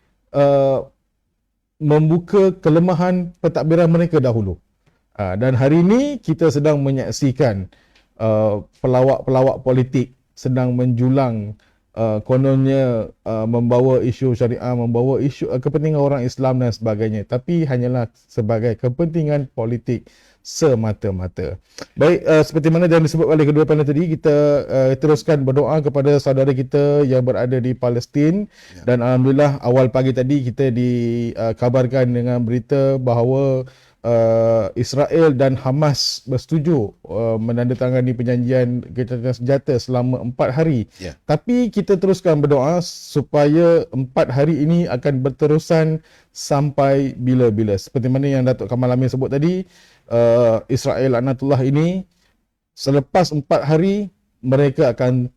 membuka kelemahan pentadbiran mereka dahulu. Dan hari ini kita sedang menyaksikan pelawak-pelawak politik sedang menjulang kononnya membawa isu syariah, membawa isu kepentingan orang Islam dan sebagainya, tapi hanyalah sebagai kepentingan politik semata-mata. Baik, seperti mana yang disebut oleh kedua panel tadi, kita teruskan berdoa kepada saudara kita yang berada di Palestin. Dan alhamdulillah awal pagi tadi kita dikabarkan dengan berita bahawa Israel dan Hamas bersetuju menandatangani perjanjian gencatan senjata selama 4 hari. Tapi kita teruskan berdoa supaya 4 hari ini akan berterusan sampai bila-bila. Seperti mana yang Datuk Kamal Amir sebut tadi, Israel laknatullah ini selepas 4 hari mereka akan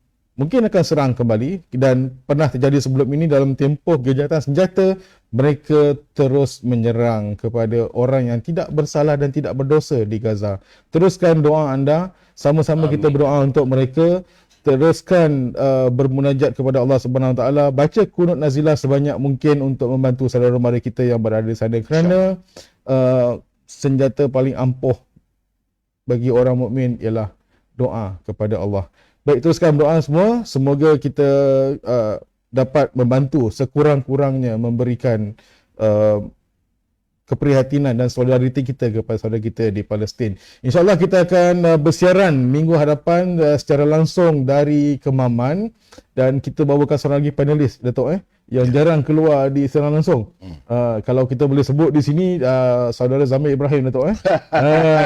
mungkin akan serang kembali, dan pernah terjadi sebelum ini dalam tempoh gejatan senjata, mereka terus menyerang kepada orang yang tidak bersalah dan tidak berdosa di Gaza. Teruskan doa anda, sama-sama kita berdoa untuk mereka. Teruskan bermunajat kepada Allah Subhanahu Wa Taala, baca kunut nazilah sebanyak mungkin untuk membantu saudara mara kita yang berada di sana, kerana senjata paling ampuh bagi orang mukmin ialah doa kepada Allah. Baik, teruskan doa semua, semoga kita dapat membantu sekurang-kurangnya memberikan keprihatinan dan solidariti kita kepada saudara kita di Palestin. InsyaAllah kita akan bersiaran minggu hadapan secara langsung dari Kemaman, dan kita bawakan seorang lagi panelis, Datuk yang jarang keluar di siaran langsung. Kalau kita boleh sebut di sini, saudara Zamir Ibrahim, Datuk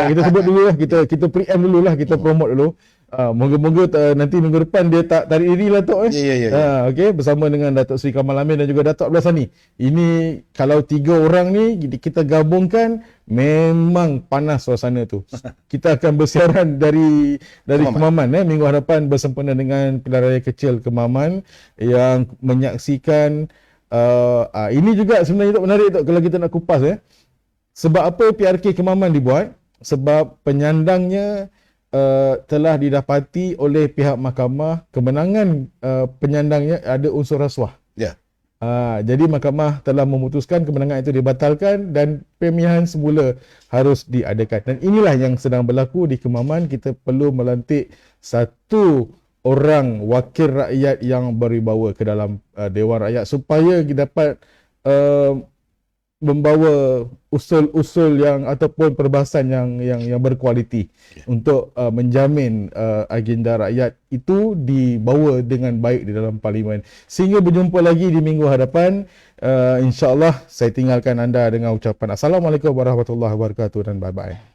kita sebut dulu lah, kita pre-empt dulu lah, kita promote dulu. Moga-moga nanti minggu depan dia tak tarik diri lah, Datuk. Ya. Okey, bersama dengan Datuk Seri Kamal Amin dan juga Datuk Abdul Sani. Ini kalau 3 orang ni kita gabungkan, memang panas suasana tu. Kita akan bersiaran dari Kemaman minggu hadapan bersempena dengan pilihan raya kecil Kemaman yang menyaksikan ini juga sebenarnya menarik, Tok, kalau kita nak kupas sebab apa PRK Kemaman dibuat? Sebab penyandangnya telah didapati oleh pihak mahkamah kemenangan penyandangnya ada unsur rasuah. Ya. Jadi mahkamah telah memutuskan kemenangan itu dibatalkan dan pemilihan semula harus diadakan. Dan inilah yang sedang berlaku di Kemaman. Kita perlu melantik satu orang wakil rakyat yang berwibawa ke dalam Dewan Rakyat supaya dapat membawa usul-usul yang ataupun perbahasan yang berkualiti untuk menjamin agenda rakyat itu dibawa dengan baik di dalam parlimen. Sehingga berjumpa lagi di minggu hadapan, insya-Allah saya tinggalkan anda dengan ucapan Assalamualaikum warahmatullahi wabarakatuh dan bye-bye.